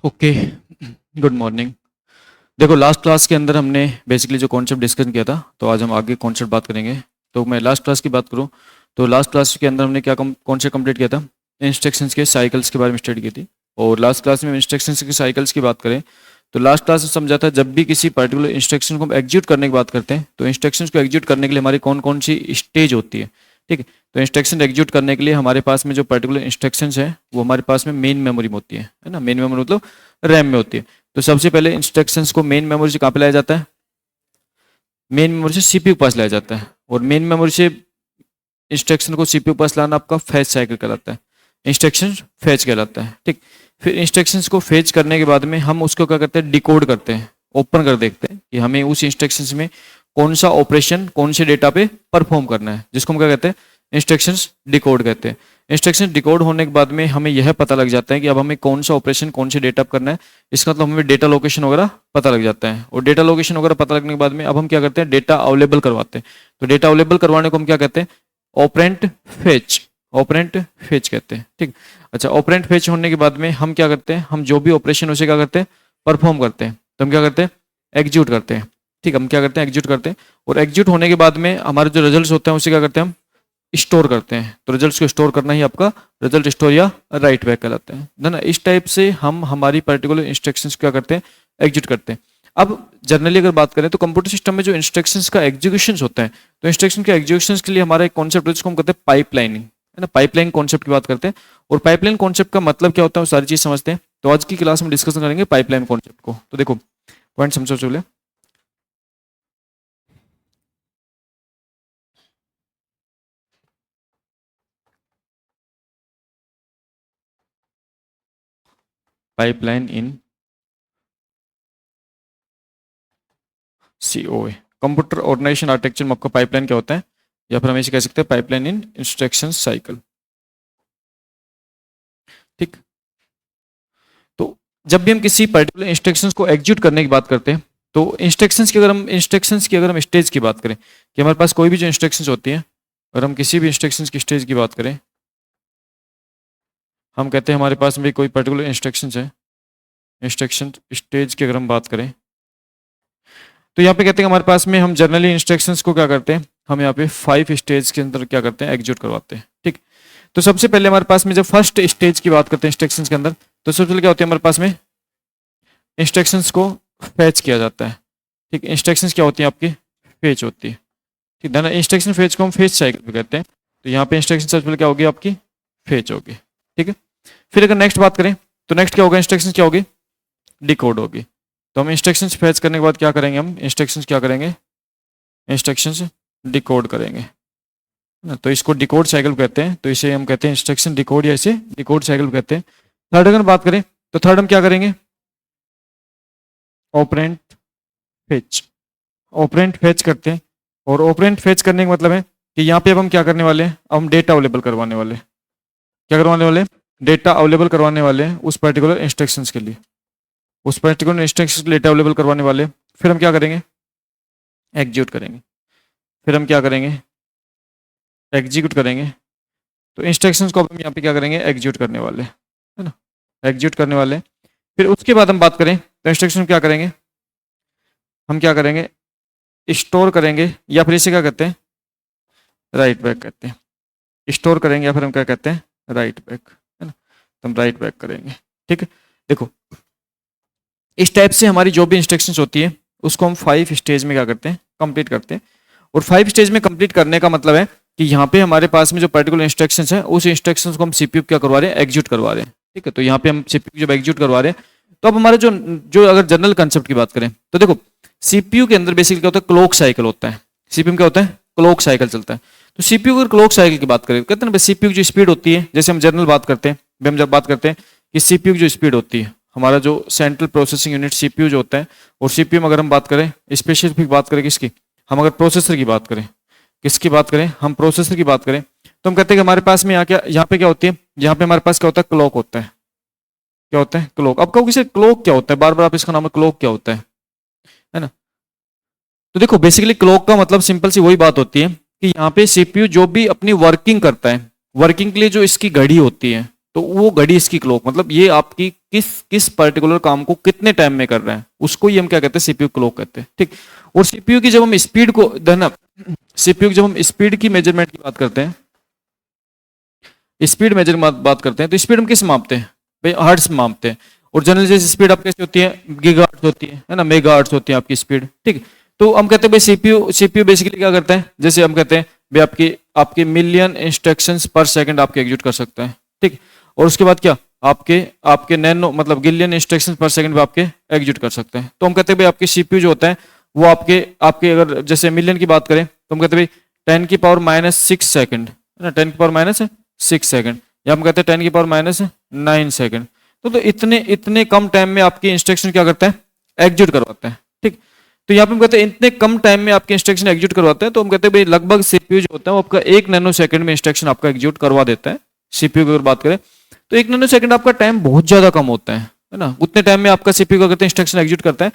Okay, good morning. देखो, last class के अंदर हमने बेसिकली जो कॉन्सेप्ट डिस्कस किया था, तो आज हम आगे कॉन्सेप्ट बात करेंगे। तो मैं लास्ट क्लास की बात करूँ तो लास्ट क्लास के अंदर हमने क्या कॉन्सेप्ट कंप्लीट किया था? इंस्ट्रक्शंस के साइकिल्स के बारे में स्टडी की थी। और लास्ट क्लास में इंस्ट्रक्शंस के साइकिल्स की बात करें तो लास्ट क्लास में समझा था, जब भी किसी पर्टिकुलर इंस्ट्रक्शन को हम एग्जीक्यूट करने की बात करते हैं तो इंस्ट्रक्शंस को एग्जीक्यूट करने के लिए हमारी कौन कौन सी स्टेज होती है। ठीक है, तो इंस्ट्रक्शन एग्जीक्यूट करने के लिए हमारे पास में जो पर्टिकुलर इंस्ट्रक्शंस है वो हमारे पास में मेन मेमोरी में होती है ना। मेन मेमोरी मतलब रैम में होती है। तो सबसे पहले इंस्ट्रक्शंस को मेन मेमोरी से कहाँ पे लाया जाता है? मेन मेमोरी से सीपीयू पास लाया जाता है। और मेन मेमोरी से इंस्ट्रक्शन को सीपीयू पास लाना आपका फेच साइकिल कहलाता है। इंस्ट्रक्शन फेच कहलाता है। ठीक, फिर इंस्ट्रक्शंस को फेच करने के बाद में हम उसको क्या करते हैं? डिकोड करते हैं, ओपन कर देखते हैं कि हमें उस इंस्ट्रक्शंस में कौन सा ऑपरेशन कौन से डेटा पे परफॉर्म करना है, जिसको हम क्या कहते हैं? इंस्ट्रक्शंस डिकोड कहते हैं। इंस्ट्रक्शन डिकोड होने के बाद में हमें यह पता लग जाता है कि अब हमें कौन सा ऑपरेशन कौन से डेटा पर करना है। इसका मतलब हमें डेटा लोकेशन वगैरह पता लग जाता है। और डेटा लोकेशन वगैरह पता लगने के बाद में अब हम क्या करते हैं? डेटा अवेलेबल करवाते हैं। तो डेटा अवेलेबल करवाने को हम क्या कहते हैं? Operand fetch. ऑपरेंट फेच कहते हैं। ठीक, अच्छा, ऑपरेंट फेच होने के बाद में हम क्या करते हैं? हम जो भी ऑपरेशन उसे क्या करते हैं? परफॉर्म करते हैं। तो हम क्या करते हैं? एग्जीक्यूट करते हैं। ठीक, हम क्या करते हैं? एग्जीक्यूट करते हैं। और एग्जीक्यूट होने के बाद में हमारे जो रिजल्ट्स होते हैं उसे क्या करते हैं? हम स्टोर करते हैं। तो रिजल्ट्स को स्टोर करना ही आपका रिजल्ट स्टोर या राइट बैक कहलाते हैं, है ना। इस टाइप से हम हमारी पर्टिकुलर इंस्ट्रक्शंस क्या करते हैं? एग्जीक्यूट करते हैं। अब जनरली अगर बात करें तो कंप्यूटर सिस्टम में जो इंस्ट्रक्शंस का एग्जीक्यूशन होता है, तो इंस्ट्रक्शन के एग्जीक्यूशन के लिए हमारा एक कॉन्सेप्ट है जिसको हम कहते हैं पाइपलाइनिंग, है ना। पाइपलाइन कॉन्सेप्ट की बात करते हैं। और पाइपलाइन कॉन्सेप्ट का मतलब क्या होता है वो सारी चीज समझते हैं। तो आज की क्लास में डिस्कशन करेंगे पाइपलाइन कॉन्सेप्ट को। तो देखो, पॉइंट समझो चले। पाइपलाइन इन COA, कंप्यूटर ऑर्गेनाइजेशन आर्किटेक्चर में आपका पाइपलाइन क्या होता है, या फिर हम इसे कह सकते हैं पाइपलाइन इन इंस्ट्रक्शन साइकिल। ठीक, तो जब भी हम किसी पर्टिकुलर इंस्ट्रक्शंस को एग्जीक्यूट करने की बात करते हैं तो इंस्ट्रक्शंस की अगर हम स्टेज की बात करें कि हमारे पास कोई भी जो इंस्ट्रक्शंस होती हैं, अगर हम किसी भी इंस्ट्रक्शंस की स्टेज की बात करें, हम कहते हैं हमारे पास में कोई पर्टिकुलर इंस्ट्रक्शंस है, इंस्ट्रक्शन स्टेज की अगर हम बात करें तो यहाँ पे कहते हैं हमारे पास में हम जनरली इंस्ट्रक्शंस को क्या करते हैं? हम यहाँ पे 5 स्टेज के अंदर क्या करते हैं? एग्जीक्यूट करवाते हैं। ठीक, तो सबसे पहले हमारे पास में जब फर्स्ट स्टेज की बात करते हैं इंस्ट्रक्शंस के अंदर, तो सबसे पहले क्या होती है हमारे पास में? इंस्ट्रक्शंस को फैच किया जाता है। ठीक, इंस्ट्रक्शंस क्या होती है आपकी? फेच होती है। ठीक है ना, इंस्ट्रक्शन फेच को हम फेच साइकिल पे कहते हैं। तो यहाँ पे इंस्ट्रक्शन सबसे पहले क्या होगी? आपकी फेच होगी। ठीक है, फिर अगर नेक्स्ट बात करें तो नेक्स्ट क्या होगा? इंस्ट्रक्शन क्या होगी? डिकोड होगी। तो हम इंस्ट्रक्शंस फेच करने के बाद क्या करेंगे? हम इंस्ट्रक्शंस क्या करेंगे? इंस्ट्रक्शंस डिकोड करेंगे, है ना। तो इसको डिकोड साइकिल कहते हैं। तो इसे हम कहते हैं इंस्ट्रक्शन डिकोड, या इसे डिकोड साइकिल कहते हैं। थर्ड अगर बात करें तो थर्ड हम क्या करेंगे? Operand fetch. ऑपरेंट फेच करते हैं। और ऑपरेंट फेच करने का मतलब है कि यहाँ पे अब हम क्या करने वाले हैं? अब हम डेटा अवेलेबल करवाने वाले हैं। क्या करवाने वाले हैं? डेटा अवेलेबल करवाने वाले हैं उस पर्टिकुलर इंस्ट्रक्शंस के लिए। उस पर्टिकुलर इंस्ट्रक्शंस के लिए डेटा अवेलेबल करवाने वाले हैं। फिर हम क्या करेंगे? एग्जीक्यूट करेंगे। फिर हम क्या करेंगे? एग्जीक्यूट करेंगे। तो इंस्ट्रक्शंस को अब हम यहाँ पे क्या करेंगे? एग्जीक्यूट करने वाले हैं, है ना। एग्जीक्यूट करने वाले हैं। फिर उसके बाद हम बात करें तो इंस्ट्रक्शन क्या करेंगे? हम क्या करेंगे? स्टोर करेंगे, या फिर इसे क्या कहते हैं? राइट बैक कहते हैं। स्टोर करेंगे या फिर हम क्या कहते हैं? राइट बैक, है ना। तो हम राइट बैक करेंगे। ठीक है, देखो इस टाइप से हमारी जो भी इंस्ट्रक्शंस होती है उसको हम 5 स्टेज में क्या करते हैं? कंप्लीट करते हैं। और 5 स्टेज में कंप्लीट करने का मतलब है कि यहाँ पे हमारे पास में जो पर्टिकुलर इंस्ट्रक्शंस है उस इंस्ट्रक्शंस को हम सीपीयू क्या करवा रहे हैं? एग्जीक्यूट करवा रहे हैं। ठीक है, तो यहाँ पे हम सीपीयू जब एग्जीक्यूट करवा रहे हैं तो अब हमारे जो जो अगर जनरल कंसेप्ट की बात करें तो देखो, सीपीयू के अंदर बेसिकली क्या होता है? क्लॉक साइकिल होता है। सीपीयू में क्या होता है? क्लॉक साइकिल चलता है। तो सीपीयू अगर क्लॉक साइकिल की बात करें, कहते हैं ना सीपीयू की जो स्पीड होती है, जैसे हम जनरल बात करते हैं, हम जब बात करते हैं कि सीपीयू की जो स्पीड होती है, हमारा जो सेंट्रल प्रोसेसिंग यूनिट सीपीयू जो होता है, और सीपीयू में अगर हम बात करें स्पेसिफिक बात करें किसकी? हम अगर प्रोसेसर की बात करें, किसकी बात करें? हम प्रोसेसर की बात करें, तो हम कहते हैं कि हमारे पास में यहाँ पे क्या होती है? यहाँ पे हमारे पास क्या होता है? क्लॉक होता है। क्या होता है? क्लॉक। अब कहोगे क्लॉक क्या होता है? बार बार आप इसका नाम है क्लॉक क्या होता है ना। तो देखो बेसिकली क्लॉक का मतलब सिंपल सी वही बात होती है कि यहाँ पे सीपीयू जो भी अपनी वर्किंग करता है, वर्किंग के लिए जो इसकी घड़ी होती है, तो वो घड़ी इसकी क्लॉक, मतलब ये आपकी किस किस पर्टिकुलर काम को कितने टाइम में कर रहा है, उसको ही हम क्या कहते हैं, सीपीयू क्लॉक कहते हैं। ठीक। और सीपीयू की जब हम स्पीड को सीपीयू की जब हम स्पीड की मेजरमेंट की बात करते हैं, स्पीड मेजर बात करते हैं, तो स्पीड हम किस मापते हैं भाई, हर्ट्ज मापते हैं। और जनरल जैसे स्पीड आप कैसे होती है, गीगाहर्ट्ज होती है ना, मेगाहर्ट्ज होती है आपकी स्पीड। ठीक। तो हम कहते हैं भाई सीपीयू बेसिकली क्या करता है, जैसे हम कहते हैं भाई आपकी आपके मिलियन इंस्ट्रक्शंस पर सेकंड आपके एग्जीक्यूट कर सकता है। ठीक। और उसके बाद क्या, आपके आपके नैनो मतलब गिलियन इंस्ट्रक्शंस पर सेकंड पे आपके एग्जीक्यूट कर सकते हैं। तो हम कहते हैं भाई आपकी सीपीयू जो होता है वो आपके आपके अगर जैसे मिलियन की बात करें तो हम कहते हैं भाई 10⁻⁶ सेकंड है ना, 10⁻⁶ सेकंड, या हम कहते हैं 10⁻⁹ सेकंड। तो इतने इतने कम टाइम में आपकी इंस्ट्रक्शन क्या करता है, एग्जीक्यूट करवाता है। ठीक। तो यहाँ पे हम कहते हैं इतने कम टाइम में आपके इंस्ट्रक्शन एग्जीक्यूट करवाता है, तो हम कहते हैं भाई लगभग सीपीयू जो होता है वो आपका 1 नैनो सेकंड में इंस्ट्रक्शन आपका एग्जीक्यूट करवा देता है। सीपीयू की अगर बात करें तो 1 नैनो सेकंड आपका टाइम बहुत ज्यादा कम होता है ना, उतने टाइम में आपका सीपीयू क्या करते हैं, इंस्ट्रक्शन एग्जीक्यूट करता है।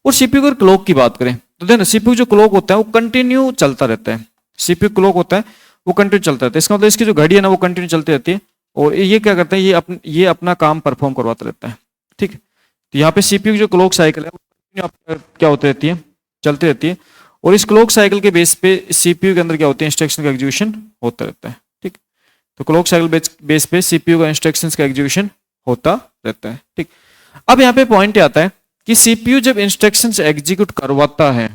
और सीपीयू अगर क्लॉक की बात करें तो देखना सीपीयू जो क्लॉक होता है वो कंटिन्यू चलता रहता है। सीपीयू क्लॉक होता है वो कंटिन्यू चलता रहता है, इसका मतलब इसकी जो घड़ी है ना वो कंटिन्यू चलती रहती है, और ये क्या करता है, ये अपना काम परफॉर्म करवाता रहता है। ठीक। तो यहाँ पे सीपीयू की जो क्लॉक साइकिल है वो क्या होती रहती है, चलती रहती है, और इस क्लॉक साइकिल के बेस पे सीपीयू के अंदर क्या होते हैं, इंस्ट्रक्शन का एग्जीक्यूशन होता रहता है। ठीक। तो क्लॉक साइकिल बेस पे सीपीयू का इंस्ट्रक्शंस का एग्जीक्यूशन होता रहता है। ठीक। अब यहाँ पे पॉइंट आता है कि सीपीयू जब इंस्ट्रक्शंस एग्जीक्यूट करवाता है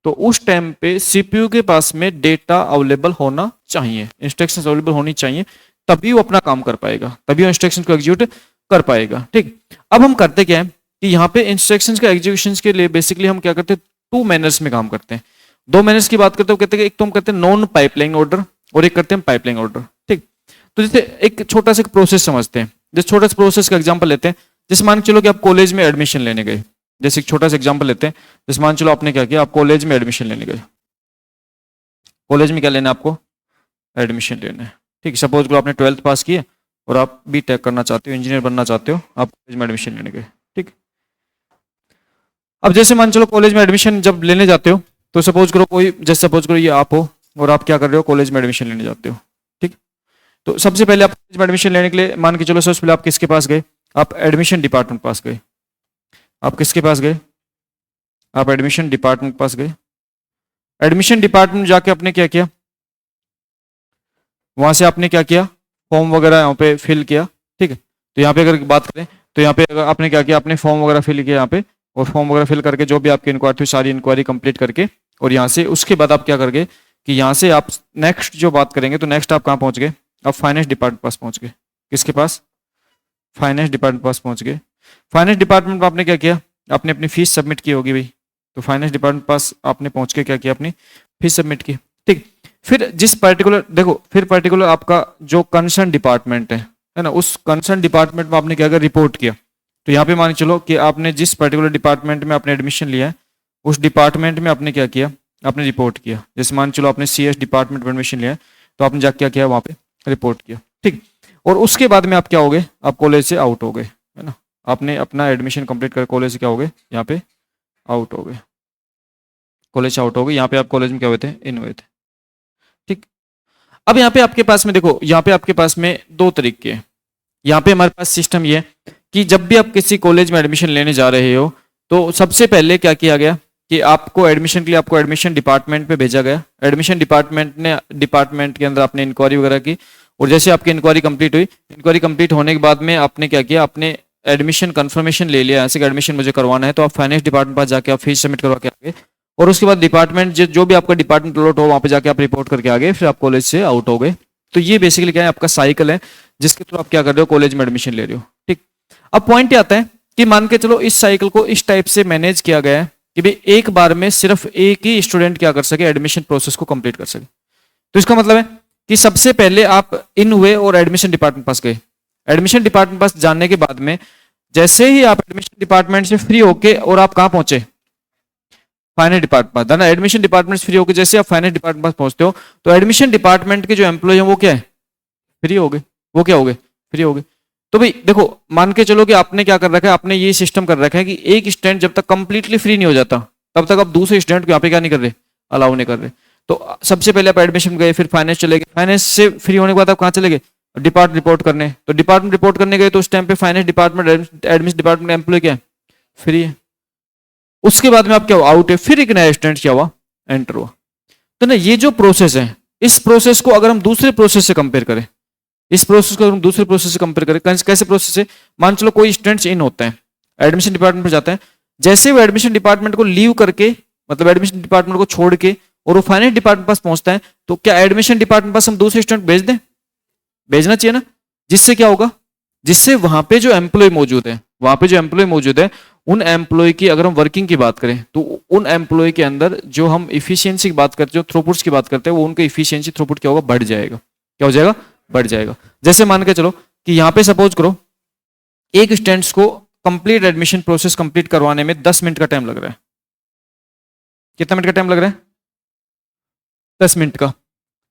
तो उस टाइम पे सीपीयू के पास में डेटा अवेलेबल होना चाहिए, इंस्ट्रक्शंस अवेलेबल होनी चाहिए, तभी वो अपना काम कर पाएगा, तभी वो इंस्ट्रक्शन को एग्जीक्यूट कर पाएगा। ठीक। अब हम करते क्या है कि यहाँ पे इंस्ट्रक्शंस का एग्जीक्यूशन के लिए बेसिकली हम क्या करते हैं, 2 मैनर्स में काम करते हैं। 2 मैनर्स की बात करते हैं, कहते हैं एक तो हम करते हैं नॉन पाइपलाइन ऑर्डर और एक करते हैं पाइपलाइन ऑर्डर। ठीक। तो जैसे एक छोटा सा प्रोसेस समझते हैं, जैसे छोटा सा प्रोसेस का एग्जांपल लेते हैं, जैसे मान के चलो कि आप कॉलेज में एडमिशन लेने गए, जैसे एक छोटा सा एग्जांपल लेते हैं, जैसे मान चलो आपने क्या किया, आप कॉलेज में एडमिशन लेने गए, कॉलेज में क्या लेना है आपको, एडमिशन लेना है। ठीक। सपोज करो आपने 12th पास किया और आप बीटेक करना चाहते हो, इंजीनियर बनना चाहते हो, आप कॉलेज में एडमिशन लेने गए। ठीक। अब जैसे मान चलो कॉलेज में एडमिशन जब लेने जाते हो तो सपोज करो कोई, जैसे सपोज करो ये आप हो और आप क्या कर रहे हो, कॉलेज में एडमिशन लेने जाते हो। ठीक। तो सबसे पहले आप कॉलेज में एडमिशन लेने के लिए मान के चलो सबसे पहले आप किसके पास गए, आप एडमिशन डिपार्टमेंट पास गए। आप किसके पास गए, आप एडमिशन डिपार्टमेंट पास गए। एडमिशन डिपार्टमेंट जाके आपने क्या किया, वहां से आपने क्या किया, फॉर्म वगैरह यहाँ पे फिल किया। ठीक है। तो यहाँ पे अगर बात करें तो यहाँ पे अगर आपने क्या किया, आपने फॉर्म वगैरह फिल किया यहाँ पे, और फॉर्म वगैरह फिल करके जो भी आपकी इंक्वायरी थी सारी इंक्वायरी कंप्लीट करके, और यहाँ से उसके बाद आप क्या करके कि यहाँ से आप नेक्स्ट जो बात करेंगे तो नेक्स्ट आप कहाँ पहुंच गए, आप फाइनेंस डिपार्टमेंट पास पहुंच गए। किसके पास, फाइनेंस डिपार्टमेंट पास पहुंच गए। फाइनेंस डिपार्टमेंट में आपने क्या किया, आपने अपनी फीस सबमिट की होगी भाई, तो फाइनेंस डिपार्टमेंट पास आपने पहुंच के क्या किया, अपनी फीस सबमिट की। ठीक। फिर जिस पर्टिकुलर देखो, फिर पर्टिकुलर आपका जो कंसर्न डिपार्टमेंट है ना, उस कंसर्न डिपार्टमेंट में आपने क्या किया, रिपोर्ट किया। तो यहाँ पे मान के चलो कि आपने जिस पर्टिकुलर डिपार्टमेंट में आपने एडमिशन लिया है उस डिपार्टमेंट में आपने क्या किया, आपने रिपोर्ट किया। जैसे मान चलो आपने सीएस डिपार्टमेंट में एडमिशन लिया है तो आपने जाके क्या किया, वहाँ पे रिपोर्ट किया। ठीक। और उसके बाद में आप क्या हो गए, आप कॉलेज से आउट हो गए, है ना, आपने अपना एडमिशन कंप्लीट कर कॉलेज से क्या हो गए, यहाँ पे आउट हो गए, कॉलेज से आउट हो गए। यहाँ पे आप कॉलेज में क्या हुए थे, इन हुए थे। ठीक। अब यहाँ पे आपके पास में देखो, यहाँ पे आपके पास में 2 तरीके हैं। यहाँ पे हमारे पास सिस्टम ये है कि जब भी आप किसी कॉलेज में एडमिशन लेने जा रहे हो तो सबसे पहले क्या किया गया कि आपको एडमिशन के लिए आपको एडमिशन डिपार्टमेंट पे भेजा गया। एडमिशन डिपार्टमेंट के अंदर आपने इंक्वायरी वगैरह की, और जैसे आपकी इंक्वायरी कंप्लीट हुई, इंक्वायरी कंप्लीट होने के बाद में आपने क्या किया, आपने एडमिशन कंफर्मेशन ले लिया, ऐसे कि एडमिशन मुझे करवाना है, तो आप फाइनेंस डिपार्टमेंट पास जाके आप फीस सबमिट करवा के आगे, और उसके बाद डिपार्टमेंट जो भी आपका डिपार्टमेंट अलॉट हो वहाँ पे जाके आप रिपोर्ट करके आ गए, फिर आप कॉलेज से आउट हो गए। तो ये बेसिकली क्या है, आपका साइकिल है जिसके थ्रू आप क्या कर रहे हो, कॉलेज में एडमिशन ले रहे हो। ठीक। अब पॉइंट ये आता है कि मान के चलो इस साइकिल को इस टाइप से मैनेज किया गया है कि भाई एक बार में सिर्फ एक ही स्टूडेंट क्या कर सके, एडमिशन प्रोसेस को कंप्लीट कर सके। तो इसका मतलब है कि सबसे पहले आप इन हुए और एडमिशन डिपार्टमेंट पास गए। एडमिशन डिपार्टमेंट पास जाने के बाद में जैसे ही आप एडमिशन डिपार्टमेंट से फ्री होके और आप कहाँ पहुंचे, फाइनेंस डिपार्टमेंट पास। एडमिशन डिपार्टमेंट से फ्री होकर जैसे आप फाइनेंस डिपार्टमेंट पास पहुंचते हो तो एडमिशन डिपार्टमेंट के जो एम्प्लॉय हैं वो क्या है, फ्री हो गए। वो क्या हो गए, फ्री हो गए। तो भाई देखो, मान के चलो कि आपने क्या कर रखा है, आपने ये सिस्टम कर रखा है कि एक स्टूडेंट जब तक कंप्लीटली फ्री नहीं हो जाता तब तक आप दूसरे स्टूडेंट को यहाँ पे क्या नहीं कर रहे, अलाउ नहीं कर रहे। तो सबसे पहले आप एडमिशन गए, फिर फाइनेंस चले गए, फाइनेंस से फ्री होने के बाद आप कहाँ चले गए, डिपार्टमेंट रिपोर्ट करने, तो डिपार्टमेंट रिपोर्ट करने गए तो उस टाइम पे फाइनेंस डिपार्टमेंट एडमिशन डिपार्टमेंट का एम्प्लॉय क्या है, फ्री है। उसके बाद में आप क्या हुआ, आउट है, फिर एक नया स्टूडेंट क्या हुआ, एंटर हुआ। तो ना ये जो प्रोसेस है, इस प्रोसेस को अगर हम दूसरे प्रोसेस से कंपेयर करें, इस प्रोसेस को अगर हम दूसरे प्रोसेस से कंपेयर करें, कैसे प्रोसेस है, मान चलो कोई स्टूडेंट्स इन होते हैं, एडमिशन डिपार्टमेंट पर जाते हैं, जैसे वो एडमिशन डिपार्टमेंट को लीव करके, मतलब एडमिशन डिपार्टमेंट को छोड़ के और वो फाइनेंस डिपार्टमेंट पास पहुंचता है, तो क्या एडमिशन डिपार्टमेंट पास हम दूसरे स्टूडेंट भेज दें, भेजना चाहिए ना। जिससे क्या होगा, जिससे वहां पे जो एम्प्लॉय मौजूद है, वहां पे जो एम्प्लॉय मौजूद है, उन एम्प्लॉय की अगर हम वर्किंग की बात करें तो उन एम्प्लॉय के अंदर जो हम इफिशियंसी की बात करते हैं, जो थ्रूपुट्स की बात करते हैं, वो उनका इफिशियंसी थ्रूपुट क्या होगा, बढ़ जाएगा। क्या हो जाएगा, बढ़ जाएगा। जैसे मान के चलो कि यहाँ पे सपोज करो एक स्टूडेंट्स को कंप्लीट एडमिशन प्रोसेस कंप्लीट करवाने में 10 मिनट का टाइम लग रहा है। कितना मिनट का टाइम लग रहा है, 10 मिनट का।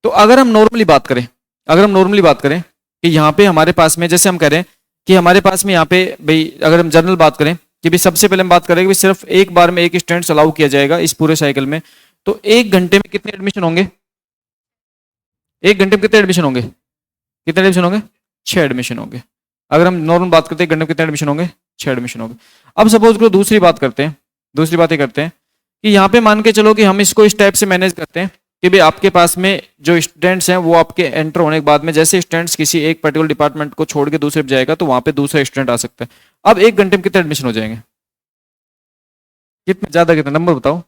तो अगर हम नॉर्मली बात करें, अगर हम नॉर्मली बात करें कि यहाँ पे हमारे पास में, जैसे हम कह रहे हैं कि हमारे पास में यहाँ पे भाई, अगर हम जनरल बात करें कि भाई सबसे पहले हम बात करें कि सिर्फ एक बार में एक स्टूडेंट अलाउ किया जाएगा इस पूरे साइकिल में, तो एक घंटे में कितने एडमिशन होंगे, एक घंटे में कितने एडमिशन होंगे, कितने एडमिशन होंगे, 6 एडमिशन होंगे। अगर हम नॉर्मल बात करते हैं, एक घंटे में कितने एडमिशन होंगे, 6 एडमिशन होंगे। अब सपोज करो दूसरी बात करते हैं, दूसरी बात ये करते हैं कि यहाँ पे मान के चलो कि हम इसको इस टाइप से मैनेज करते हैं कि भाई आपके पास में जो स्टूडेंट्स हैं वो आपके एंटर होने के बाद में, जैसे स्टूडेंट्स किसी एक पर्टिकुलर डिपार्टमेंट को छोड़ के दूसरे पे जाएगा तो वहां पे दूसरा स्टूडेंट आ सकता है। अब एक घंटे में कितने एडमिशन हो जाएंगे, कितने ज्यादा, कितने नंबर बताओ,